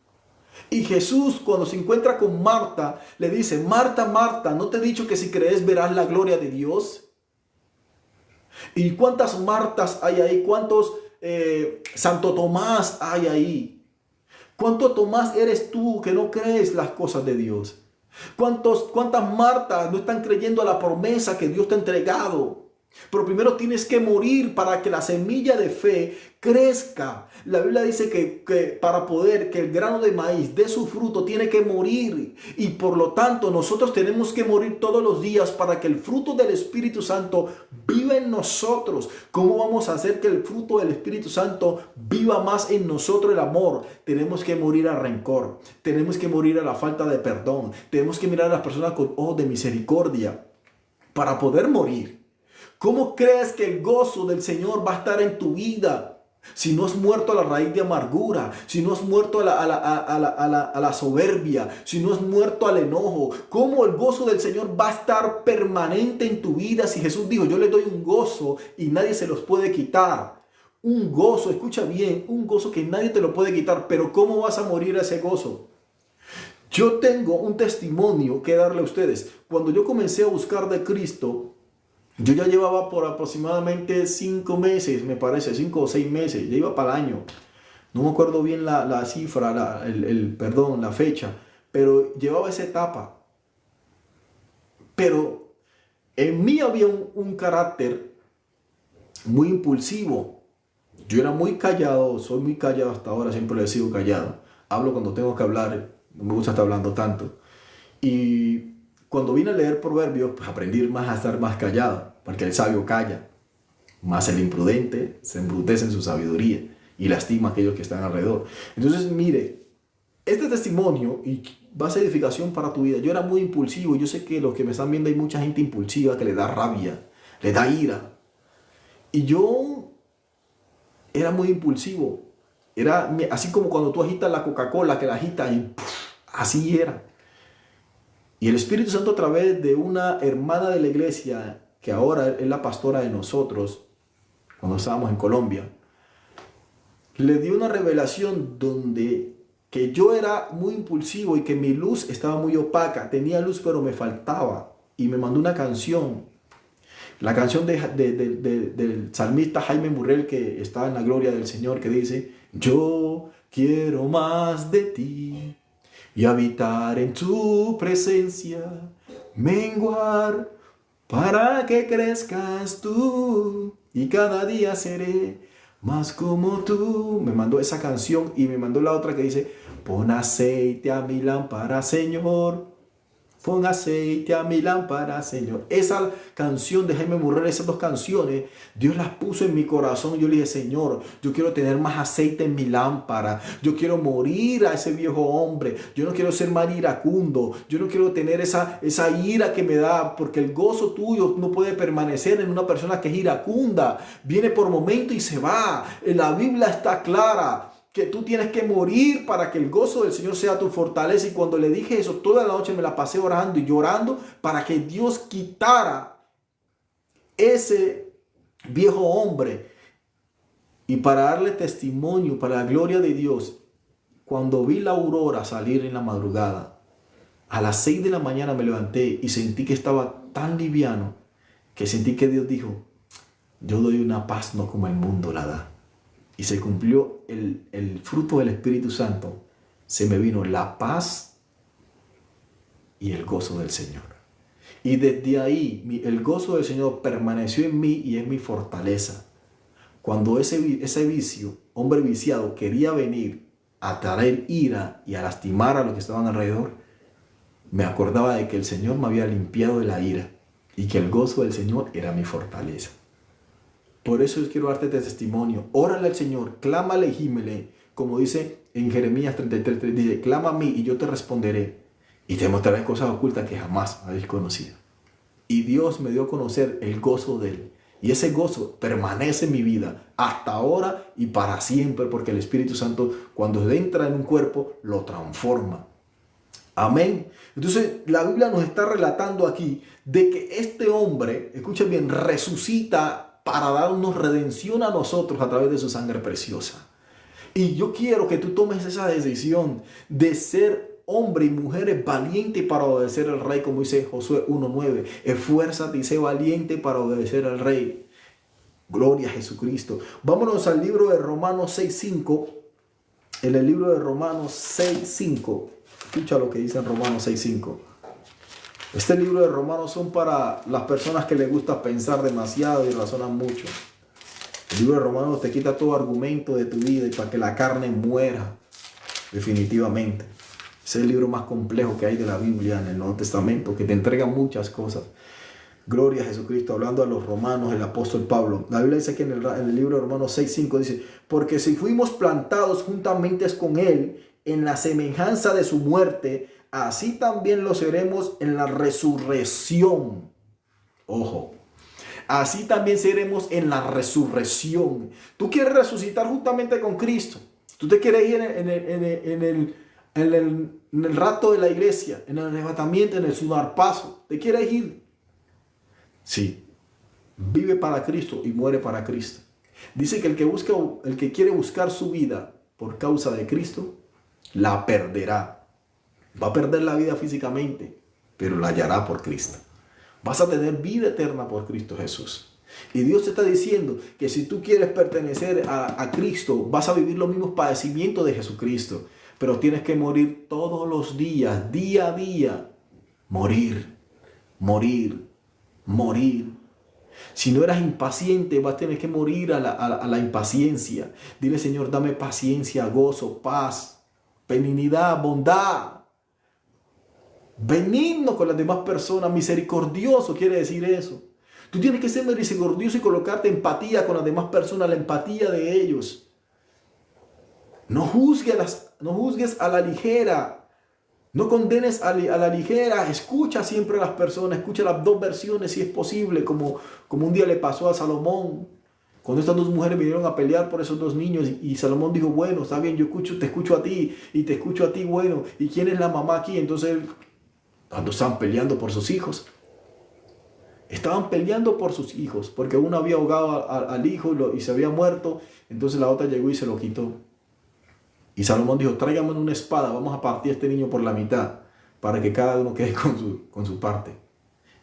Y Jesús, cuando se encuentra con Marta, le dice, Marta, Marta, ¿no te he dicho que si crees verás la gloria de Dios? ¿Y cuántas Martas hay ahí? ¿Cuántos Santo Tomás hay ahí? ¿Cuánto Tomás eres tú que no crees las cosas de Dios? ¿Cuántas Martas no están creyendo a la promesa que Dios te ha entregado? Pero primero tienes que morir para que la semilla de fe crezca. La Biblia dice que para poder que el grano de maíz dé su fruto tiene que morir. Y por lo tanto nosotros tenemos que morir todos los días para que el fruto del Espíritu Santo viva en nosotros. ¿Cómo vamos a hacer que el fruto del Espíritu Santo viva más en nosotros? El amor. Tenemos que morir al rencor. Tenemos que morir a la falta de perdón. Tenemos que mirar a las personas con ojos de misericordia para poder morir. ¿Cómo crees que el gozo del Señor va a estar en tu vida si no has muerto a la raíz de amargura, si no has muerto a la soberbia, si no has muerto al enojo? ¿Cómo el gozo del Señor va a estar permanente en tu vida si Jesús dijo, yo le doy un gozo y nadie se los puede quitar? Un gozo, escucha bien, un gozo que nadie te lo puede quitar, pero ¿cómo vas a morir a ese gozo? Yo tengo un testimonio que darle a ustedes. Cuando yo comencé a buscar de Cristo, yo ya llevaba por aproximadamente 5 meses, me parece, 5 o 6 meses, ya iba para el año. No me acuerdo bien la cifra, la fecha, pero llevaba esa etapa. Pero en mí había un carácter muy impulsivo. Yo era muy callado, soy muy callado hasta ahora, siempre he sido callado. Hablo cuando tengo que hablar, no me gusta estar hablando tanto. Y cuando vine a leer Proverbios, pues aprendí más a estar más callado, porque el sabio calla, más el imprudente se embrutece en su sabiduría y lastima a aquellos que están alrededor. Entonces, mire, este testimonio y va a ser edificación para tu vida. Yo era muy impulsivo, yo sé que los que me están viendo hay mucha gente impulsiva que le da rabia, le da ira. Y yo era muy impulsivo. Era así como cuando tú agitas la Coca-Cola, que la agitas y ¡puf! Así era. Y el Espíritu Santo, a través de una hermana de la iglesia, que ahora es la pastora de nosotros, cuando estábamos en Colombia, le dio una revelación donde que yo era muy impulsivo y que mi luz estaba muy opaca. Tenía luz pero me faltaba. Y me mandó una canción. La canción del salmista Jaime Murrell, que está en la gloria del Señor, que dice, yo quiero más de ti y habitar en tu presencia, menguar para que crezcas tú y cada día seré más como tú. Me mandó esa canción y me mandó la otra que dice, pon aceite a mi lámpara, Señor, Pon aceite a mi lámpara, Señor. Esa canción de Jaime Murray, esas dos canciones, Dios las puso en mi corazón. Yo le dije, Señor, yo quiero tener más aceite en mi lámpara. Yo quiero morir a ese viejo hombre. Yo no quiero ser más iracundo. Yo no quiero tener esa ira que me da, porque el gozo tuyo no puede permanecer en una persona que es iracunda. Viene por momento y se va. La Biblia está clara que tú tienes que morir para que el gozo del Señor sea tu fortaleza. Y cuando le dije eso, toda la noche me la pasé orando y llorando para que Dios quitara ese viejo hombre. Y para darle testimonio, para la gloria de Dios, cuando vi la aurora salir en la madrugada, a las 6 de la mañana me levanté y sentí que estaba tan liviano, que sentí que Dios dijo, yo doy una paz no como el mundo la da. Y se cumplió el fruto del Espíritu Santo. Se me vino la paz y el gozo del Señor. Y desde ahí el gozo del Señor permaneció en mí y es mi fortaleza. Cuando ese vicio, hombre viciado, quería venir a traer ira y a lastimar a los que estaban alrededor, me acordaba de que el Señor me había limpiado de la ira y que el gozo del Señor era mi fortaleza. Por eso yo quiero darte este testimonio. Órale al Señor, clámale y gímele. Como dice en Jeremías 33, dice, clama a mí y yo te responderé. Y te mostraré cosas ocultas que jamás habéis conocido. Y Dios me dio a conocer el gozo de Él. Y ese gozo permanece en mi vida hasta ahora y para siempre. Porque el Espíritu Santo, cuando entra en un cuerpo, lo transforma. Amén. Entonces la Biblia nos está relatando aquí de que este hombre, escuchen bien, resucita para darnos redención a nosotros a través de su sangre preciosa. Y yo quiero que tú tomes esa decisión de ser hombre y mujeres valientes para obedecer al Rey, como dice Josué 1:9. Esfuérzate y sé valiente para obedecer al Rey. Gloria a Jesucristo. Vámonos al libro de Romanos 6:5. En el libro de Romanos 6:5. Escucha lo que dice en Romanos 6:5. Este libro de Romanos son para las personas que les gusta pensar demasiado y razonan mucho. El libro de Romanos te quita todo argumento de tu vida y para que la carne muera definitivamente. Es el libro más complejo que hay de la Biblia en el Nuevo Testamento, que te entrega muchas cosas. Gloria a Jesucristo. Hablando a los romanos, el apóstol Pablo. La Biblia dice que en el libro de Romanos 6:5 dice, porque si fuimos plantados juntamente con Él en la semejanza de su muerte, así también lo seremos en la resurrección. Ojo. Así también seremos en la resurrección. Tú quieres resucitar juntamente con Cristo. Tú te quieres ir en el rato de la iglesia, en el arrebatamiento, en el sudarpazo. ¿Te quieres ir? Sí. Vive para Cristo y muere para Cristo. Dice que el que quiere buscar su vida por causa de Cristo, la perderá. Va a perder la vida físicamente, pero la hallará por Cristo. Vas a tener vida eterna por Cristo Jesús. Y Dios te está diciendo que si tú quieres pertenecer a Cristo, vas a vivir los mismos padecimientos de Jesucristo. Pero tienes que morir todos los días, día a día. Morir, morir, morir. Si no eras impaciente, vas a tener que morir a la impaciencia. Dile, Señor, dame paciencia, gozo, paz, benignidad, bondad. Benigno con las demás personas, misericordioso quiere decir eso. Tú tienes que ser misericordioso y colocarte empatía con las demás personas, la empatía de ellos. No juzgues a la ligera, no condenes a la ligera, escucha siempre a las personas, escucha las dos versiones si es posible, como un día le pasó a Salomón. Cuando estas dos mujeres vinieron a pelear por esos dos niños y Salomón dijo, bueno, está bien, te escucho a ti y te escucho a ti, bueno, ¿y quién es la mamá aquí? Entonces cuando estaban peleando por sus hijos. Estaban peleando por sus hijos, porque uno había ahogado al hijo y se había muerto, entonces la otra llegó y se lo quitó. Y Salomón dijo, tráigame una espada, vamos a partir a este niño por la mitad, para que cada uno quede con su parte.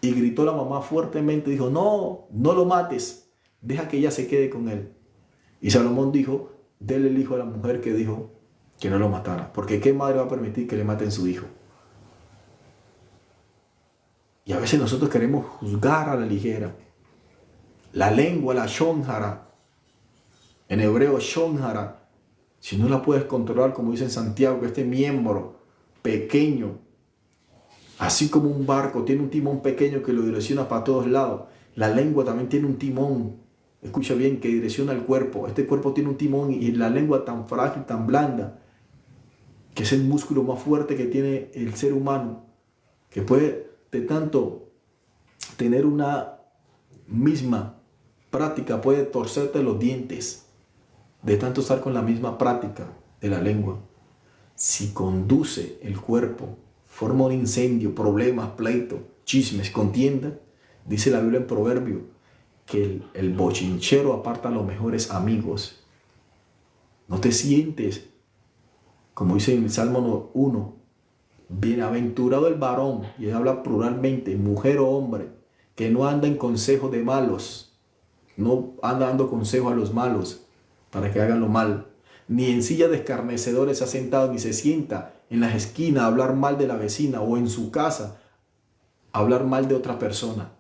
Y gritó la mamá fuertemente, dijo, no lo mates, deja que ella se quede con él. Y Salomón dijo, déle el hijo a la mujer que dijo que no lo matara, porque ¿qué madre va a permitir que le maten su hijo? Y a veces nosotros queremos juzgar a la ligera. La lengua, la shonjara, en hebreo shonjara, si no la puedes controlar, como dice en Santiago, que este miembro pequeño Así como un barco tiene un timón pequeño que lo direcciona para todos lados, la lengua también tiene un timón, escucha bien, que direcciona el cuerpo. Este cuerpo tiene un timón y la lengua tan frágil, tan blanda, que es el músculo más fuerte que tiene el ser humano, que puede de tanto tener una misma práctica, puede torcerte los dientes, de tanto estar con la misma práctica de la lengua. Si conduce el cuerpo, forma un incendio, problemas, pleitos, chismes, contienda, dice la Biblia en Proverbio que el bochinchero aparta a los mejores amigos. No te sientes, como dice en el Salmo 1, bienaventurado el varón, y habla pluralmente, mujer o hombre, que no anda en consejo de malos, no anda dando consejo a los malos para que hagan lo mal, ni en silla de escarnecedores se ha sentado, ni se sienta en las esquinas a hablar mal de la vecina, o en su casa a hablar mal de otra persona.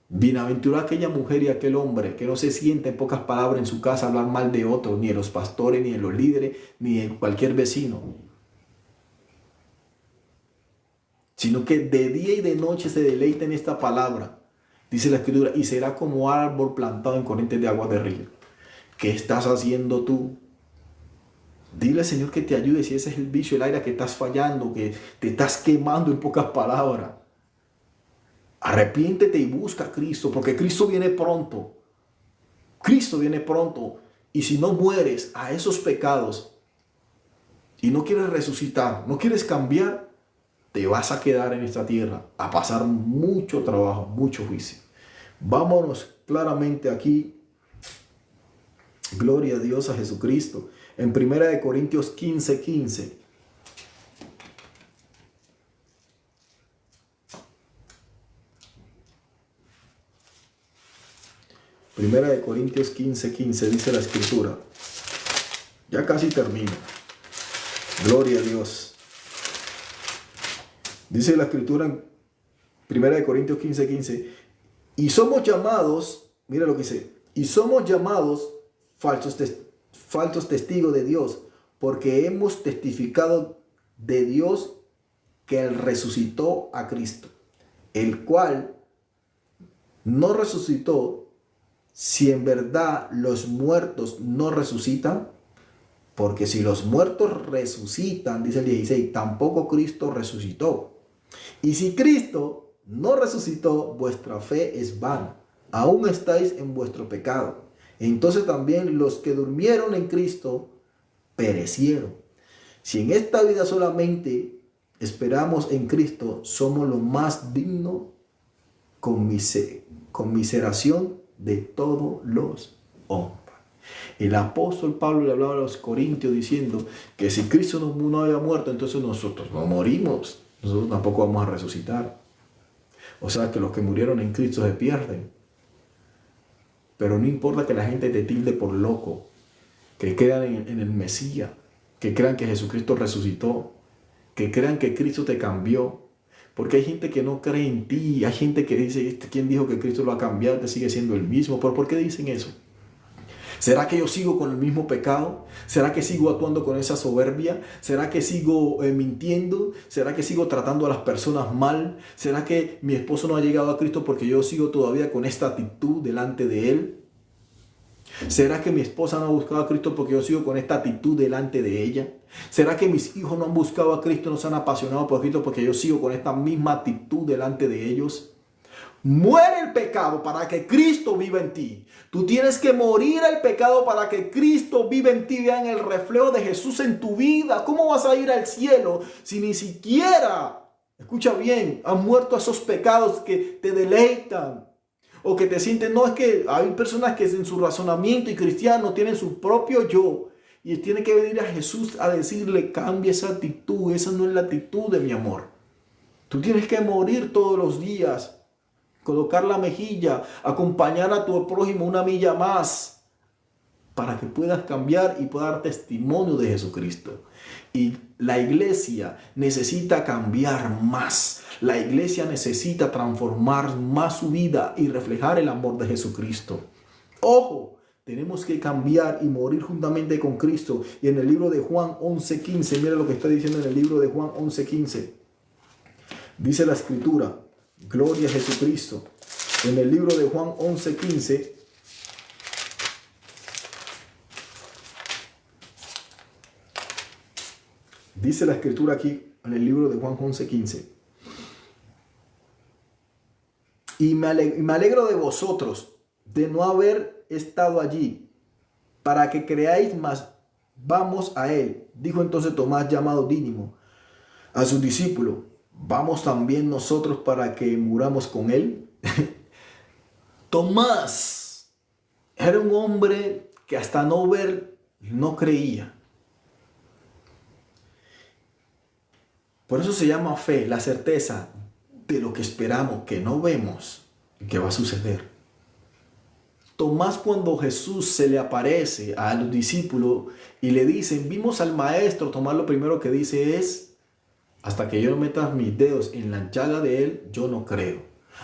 Bienaventurada aquella mujer y aquel hombre que no se sienta, en pocas palabras, en su casa a hablar mal de otros, ni de los pastores, ni de los líderes, ni de cualquier vecino, sino que de día y de noche se deleita en esta palabra. Dice la Escritura, y será como árbol plantado en corrientes de agua de río. ¿Qué estás haciendo tú? Dile al Señor que te ayude si ese es el vicio, el aire que estás fallando, que te estás quemando, en pocas palabras. Arrepiéntete y busca a Cristo, porque Cristo viene pronto. Cristo viene pronto. Y si no mueres a esos pecados y no quieres resucitar, no quieres cambiar, te vas a quedar en esta tierra a pasar mucho trabajo, mucho juicio. Vámonos claramente aquí. Gloria a Dios, a Jesucristo. En 1 Corintios 15:15. Primera de Corintios 15:15 dice la Escritura. Ya casi termino. Gloria a Dios. Dice la Escritura en 1 de Corintios 15:15. Y somos llamados, mira lo que dice, y somos llamados falsos testigos de Dios, porque hemos testificado de Dios que Él resucitó a Cristo, el cual no resucitó, si en verdad los muertos no resucitan, porque si los muertos resucitan, dice el 16, tampoco Cristo resucitó. Y si Cristo no resucitó, vuestra fe es vana, aún estáis en vuestro pecado. Entonces también los que durmieron en Cristo perecieron. Si en esta vida solamente esperamos en Cristo, somos lo más digno conmiseración de todos los hombres. El apóstol Pablo le hablaba a los corintios diciendo que si Cristo no había muerto, entonces nosotros no morimos, nosotros tampoco vamos a resucitar. O sea que los que murieron en Cristo se pierden. Pero no importa que la gente te tilde por loco, que crean en el Mesías, que crean que Jesucristo resucitó, que crean que Cristo te cambió. Porque hay gente que no cree en ti, hay gente que dice, ¿quién dijo que Cristo lo ha cambiado? Te sigue siendo el mismo. ¿Pero por qué dicen eso? ¿Será que yo sigo con el mismo pecado? ¿Será que sigo actuando con esa soberbia? ¿Será que sigo mintiendo? ¿Será que sigo tratando a las personas mal? ¿Será que mi esposo no ha llegado a Cristo porque yo sigo todavía con esta actitud delante de Él? ¿Será que mi esposa no ha buscado a Cristo porque yo sigo con esta actitud delante de ella? ¿Será que mis hijos no han buscado a Cristo, no se han apasionado por Cristo porque yo sigo con esta misma actitud delante de ellos? Muere el pecado para que Cristo viva en ti. Tú tienes que morir el pecado para que Cristo viva en ti. Vean el reflejo de Jesús en tu vida. ¿Cómo vas a ir al cielo si ni siquiera, escucha bien, han muerto esos pecados que te deleitan? O que te sienten, no, es que hay personas que en su razonamiento y cristiano tienen su propio yo. Y tiene que venir a Jesús a decirle, cambia esa actitud. Esa no es la actitud de mi amor. Tú tienes que morir todos los días. Colocar la mejilla, acompañar a tu prójimo una milla más para que puedas cambiar y puedas dar testimonio de Jesucristo. Y la iglesia necesita cambiar más. La iglesia necesita transformar más su vida y reflejar el amor de Jesucristo. Ojo, Tenemos que cambiar y morir juntamente con Cristo. Y en el libro de Juan 11:15, mira lo que está diciendo en el libro de Juan 11:15. Dice la Escritura, gloria a Jesucristo. En el libro de Juan 11:15, dice la Escritura aquí, en el libro de Juan 11:15. Y me alegro de vosotros, de no haber estado allí, para que creáis más. Vamos a él. Dijo entonces Tomás, llamado Dídimo, a sus discípulos, ¿vamos también nosotros para que muramos con él? Tomás era un hombre que hasta no ver, no creía. Por eso se llama fe, la certeza de lo que esperamos, que no vemos y que va a suceder. Tomás, cuando Jesús se le aparece a los discípulos y le dicen, vimos al maestro, Tomás lo primero que dice es, hasta que yo no meta mis dedos en la llaga de él, yo no creo.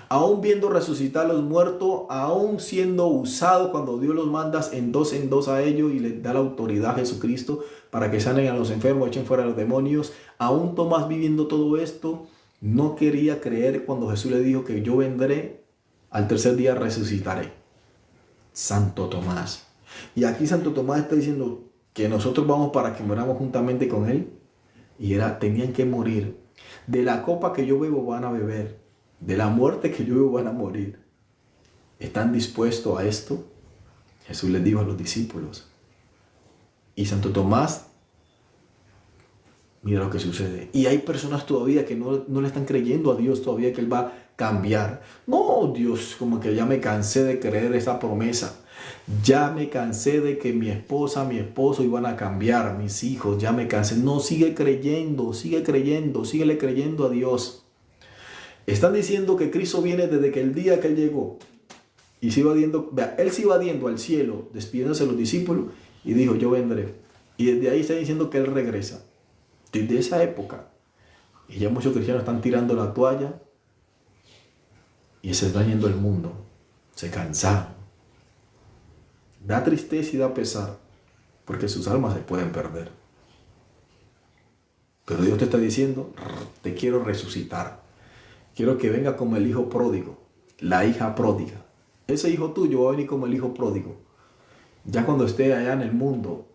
Aún viendo resucitar a los muertos, aún siendo usado cuando Dios los manda en dos a ellos y les da la autoridad a Jesucristo para que sanen a los enfermos, echen fuera a los demonios, aún Tomás viviendo todo esto, no quería creer cuando Jesús le dijo que yo vendré, al tercer día resucitaré. Santo Tomás. Y aquí Santo Tomás está diciendo que nosotros vamos para que moramos juntamente con él. Y tenían que morir. De la copa que yo bebo van a beber. De la muerte que yo bebo van a morir. ¿Están dispuestos a esto? Jesús les dijo a los discípulos. Y Santo Tomás, mira lo que sucede. Y hay personas todavía que no le están creyendo a Dios todavía que Él va a cambiar. No, Dios, como que ya me cansé de creer esa promesa. Ya me cansé de que mi esposa, mi esposo iban a cambiar, mis hijos, ya me cansé. No, sigue creyendo, síguele creyendo a Dios. Están diciendo que Cristo viene desde que el día que Él llegó. Y se iba Él se iba yendo al cielo, despidiéndose de los discípulos, y dijo, yo vendré. Y desde ahí está diciendo que Él regresa. Desde esa época. Y ya muchos cristianos están tirando la toalla y se está yendo el mundo. Se cansaron. Da tristeza y da pesar, porque sus almas se pueden perder. Pero Dios te está diciendo, te quiero resucitar. Quiero que venga como el hijo pródigo, la hija pródiga. Ese hijo tuyo va a venir como el hijo pródigo. Ya cuando esté allá en el mundo,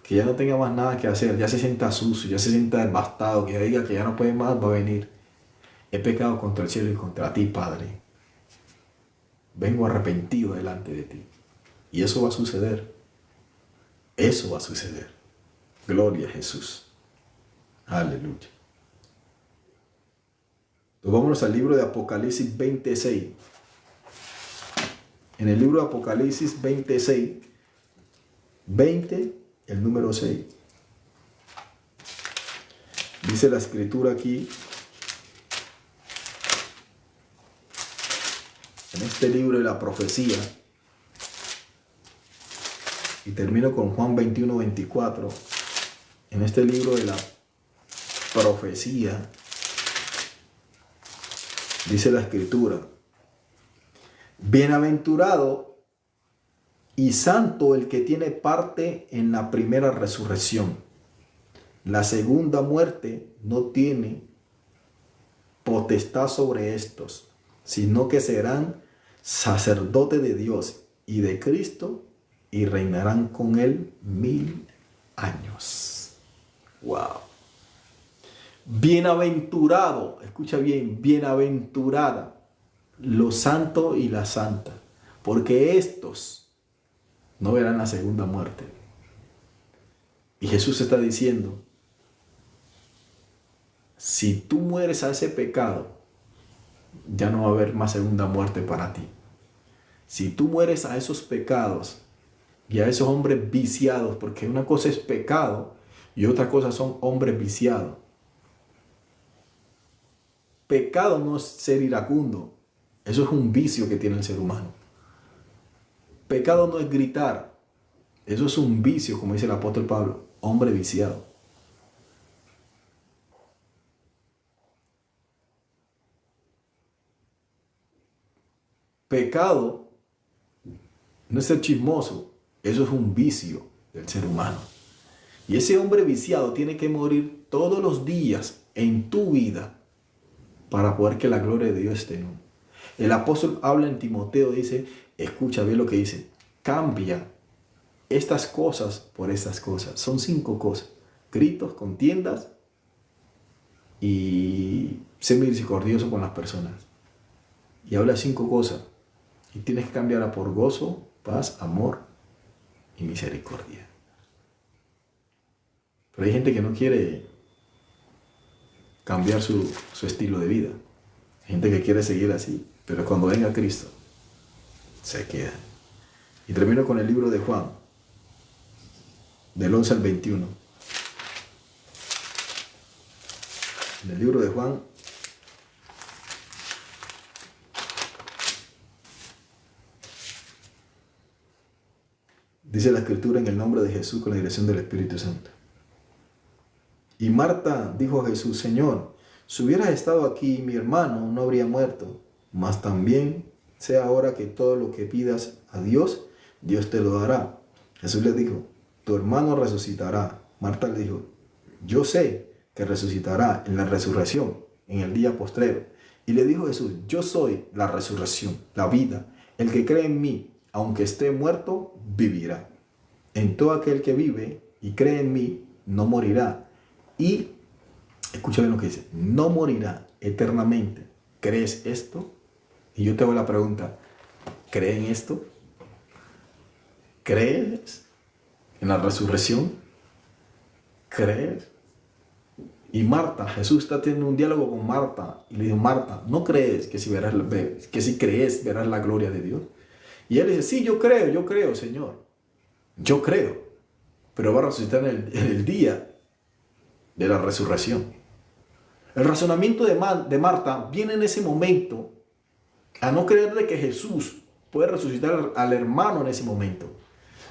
que ya no tenga más nada que hacer, ya se sienta sucio, ya se sienta devastado, que ya diga que ya no puede más, va a venir. He pecado contra el cielo y contra ti, Padre. Vengo arrepentido delante de ti. Y eso va a suceder. Eso va a suceder. Gloria a Jesús. Aleluya. Entonces vámonos al libro de Apocalipsis 26. En el libro de Apocalipsis 26, 20, el número 6. Dice la escritura aquí, en este libro de la profecía, y termino con Juan 21, 24, en este libro de la profecía, dice la escritura, bienaventurado y santo el que tiene parte en la primera resurrección. La segunda muerte no tiene potestad sobre estos, sino que serán sacerdotes de Dios y de Cristo y reinarán con él 1000 años. Wow. Bienaventurado, escucha bien, bienaventurada los santos y las santas, porque estos no verán la segunda muerte. Y Jesús está diciendo, si tú mueres a ese pecado, ya no va a haber más segunda muerte para ti. Si tú mueres a esos pecados y a esos hombres viciados, porque una cosa es pecado y otra cosa son hombres viciados. Pecado no es ser iracundo, eso es un vicio que tiene el ser humano. Pecado no es gritar, eso es un vicio, como dice el apóstol Pablo, hombre viciado. Pecado no es ser chismoso, eso es un vicio del ser humano. Y ese hombre viciado tiene que morir todos los días en tu vida para poder que la gloria de Dios esté en uno. El apóstol habla en Timoteo, dice, escucha bien lo que dice, cambia estas cosas por estas cosas. Son 5 cosas: gritos, contiendas y ser misericordioso con las personas. Y habla 5 cosas. Y tienes que cambiarla por gozo, paz, amor y misericordia. Pero hay gente que no quiere cambiar su estilo de vida. Hay gente que quiere seguir así, pero cuando venga Cristo, se queda. Y termino con el libro de Juan, del 11 al 21. En el libro de Juan, dice la Escritura: en el nombre de Jesús, con la dirección del Espíritu Santo. Y Marta dijo a Jesús: Señor, si hubieras estado aquí, mi hermano no habría muerto. Mas también sé ahora que todo lo que pidas a Dios, Dios te lo dará. Jesús le dijo: tu hermano resucitará. Marta le dijo: yo sé que resucitará en la resurrección, en el día postrero. Y le dijo Jesús: yo soy la resurrección, la vida. El que cree en mí, aunque esté muerto, vivirá. En todo aquel que vive y cree en mí, no morirá. Y, escucha bien lo que dice, no morirá eternamente. ¿Crees esto? Y yo te hago la pregunta, ¿crees en esto? ¿Crees en la resurrección? ¿Crees? Y Marta, Jesús está teniendo un diálogo con Marta y le dijo: Marta, ¿no crees que si crees verás la gloria de Dios? Y él dice: sí, yo creo, Señor. Yo creo, pero va a resucitar en el día de la resurrección. El razonamiento de Marta viene en ese momento a no creer de que Jesús puede resucitar al hermano en ese momento,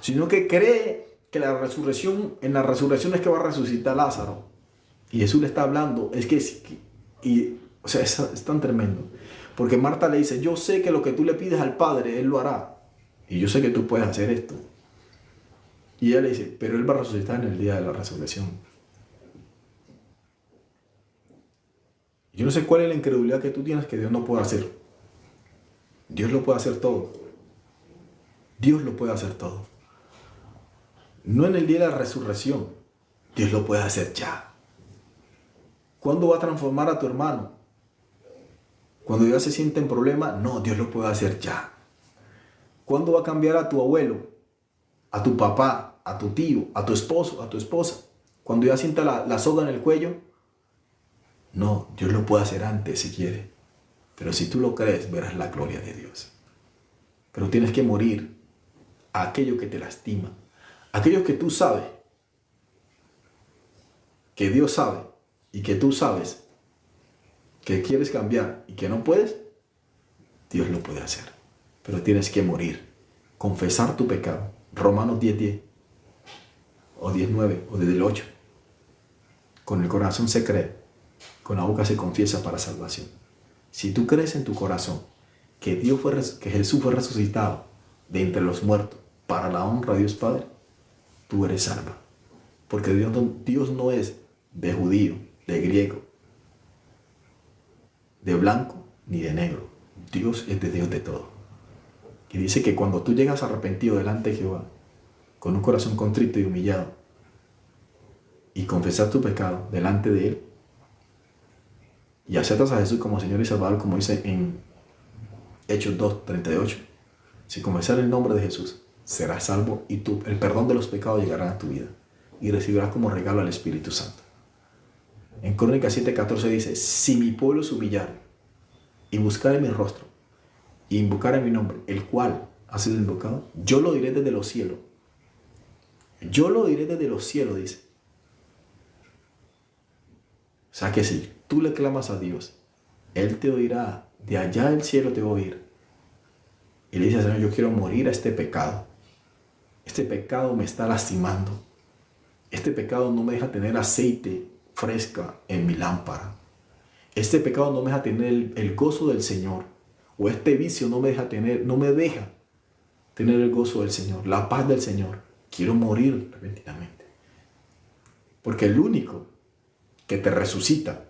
sino que cree que en la resurrección es que va a resucitar Lázaro. Y Jesús le está hablando, es tan tremendo, porque Marta le dice: yo sé que lo que tú le pides al Padre, Él lo hará, y yo sé que tú puedes hacer esto. Y ella le dice: pero Él va a resucitar en el día de la resurrección. Yo no sé cuál es la incredulidad que tú tienes que Dios no puede hacer. Dios lo puede hacer todo. Dios lo puede hacer todo. No en el día de la resurrección. Dios lo puede hacer ya. ¿Cuándo va a transformar a tu hermano? Cuando ya se siente en problema. No, Dios lo puede hacer ya. ¿Cuándo va a cambiar a tu abuelo? A tu papá, a tu tío, a tu esposo, a tu esposa. Cuando ya sienta la soga en el cuello. No, Dios lo puede hacer antes si quiere. Pero si tú lo crees, verás la gloria de Dios. Pero tienes que morir a aquello que te lastima. Aquello que tú sabes, que Dios sabe, y que tú sabes que quieres cambiar y que no puedes, Dios lo puede hacer. Pero tienes que morir. Confesar tu pecado. Romanos 10:10 o 10:9 o desde el 8. Con el corazón se cree, con la boca se confiesa para salvación. Si tú crees en tu corazón que Jesús fue resucitado de entre los muertos para la honra de Dios Padre, tú eres salvo. Porque Dios no es de judío, de griego, de blanco ni de negro. Dios es de Dios de todo. Y dice que cuando tú llegas arrepentido delante de Jehová, con un corazón contrito y humillado, y confesar tu pecado delante de Él, y aceptas a Jesús como Señor y Salvador, como dice en Hechos 2:38, si confesar el nombre de Jesús, serás salvo y el perdón de los pecados llegará a tu vida y recibirás como regalo al Espíritu Santo. En Crónicas 7:14 dice: si mi pueblo se humillare y buscare mi rostro y invocare mi nombre, el cual ha sido invocado, yo lo diré desde los cielos. Yo lo diré desde los cielos, dice. O sea que si tú le clamas a Dios, Él te oirá, de allá del cielo te va a oír. Y le dice: Señor, yo quiero morir a este pecado. Este pecado me está lastimando. Este pecado no me deja tener aceite fresca en mi lámpara. Este pecado no me deja tener el gozo del Señor. O este vicio no me deja tener tener el gozo del Señor, la paz del Señor. Quiero morir repentinamente. Porque el único que te resucita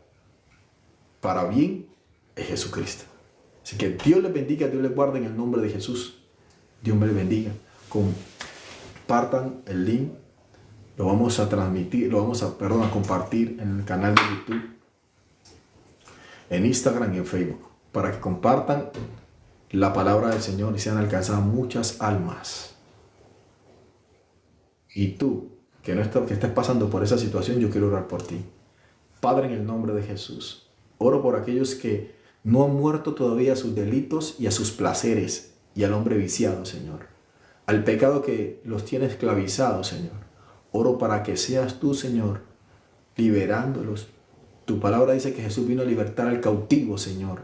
para bien es Jesucristo. Así que Dios les bendiga, Dios les guarde en el nombre de Jesús. Dios me les bendiga. Compartan el link. Lo vamos a transmitir, a compartir en el canal de YouTube, en Instagram y en Facebook, para que compartan la palabra del Señor y sean alcanzadas muchas almas. Y tú, que estés pasando por esa situación, yo quiero orar por ti. Padre, en el nombre de Jesús, oro por aquellos que no han muerto todavía a sus delitos y a sus placeres y al hombre viciado, Señor, al pecado que los tiene esclavizados, Señor. Oro para que seas tú, Señor, liberándolos. Tu palabra dice que Jesús vino a libertar al cautivo, Señor,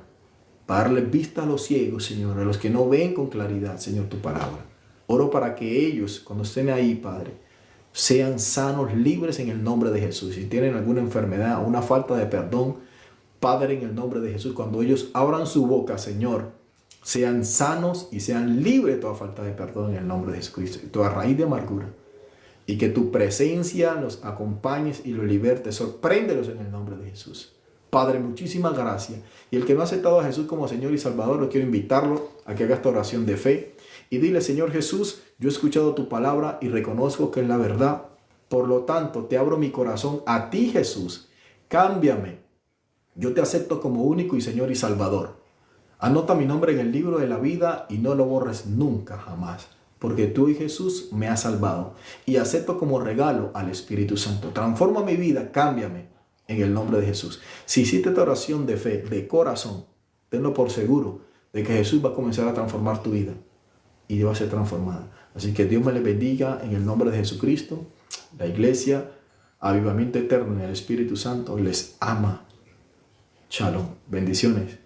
para darle vista a los ciegos, Señor, a los que no ven con claridad, Señor, tu palabra. Oro para que ellos, cuando estén ahí, Padre, sean sanos, libres en el nombre de Jesús. Si tienen alguna enfermedad o una falta de perdón, Padre, en el nombre de Jesús, cuando ellos abran su boca, Señor, sean sanos y sean libres de toda falta de perdón en el nombre de Jesucristo y toda raíz de amargura. Y que tu presencia los acompañes y los libertes. Sorpréndelos en el nombre de Jesús. Padre, muchísimas gracias. Y el que no ha aceptado a Jesús como Señor y Salvador, lo quiero invitarlo a que haga esta oración de fe. Y dile, Señor Jesús, yo he escuchado tu palabra y reconozco que es la verdad. Por lo tanto, te abro mi corazón a ti, Jesús. Cámbiame. Yo te acepto como único y Señor y Salvador. Anota mi nombre en el libro de la vida y no lo borres nunca, jamás. Porque tú y Jesús me has salvado y acepto como regalo al Espíritu Santo. Transforma mi vida, cámbiame en el nombre de Jesús. Si hiciste esta oración de fe, de corazón, tenlo por seguro de que Jesús va a comenzar a transformar tu vida y va a ser transformada. Así que Dios me les bendiga en el nombre de Jesucristo. La iglesia, Avivamiento Eterno en el Espíritu Santo, les ama. Shalom. Bendiciones.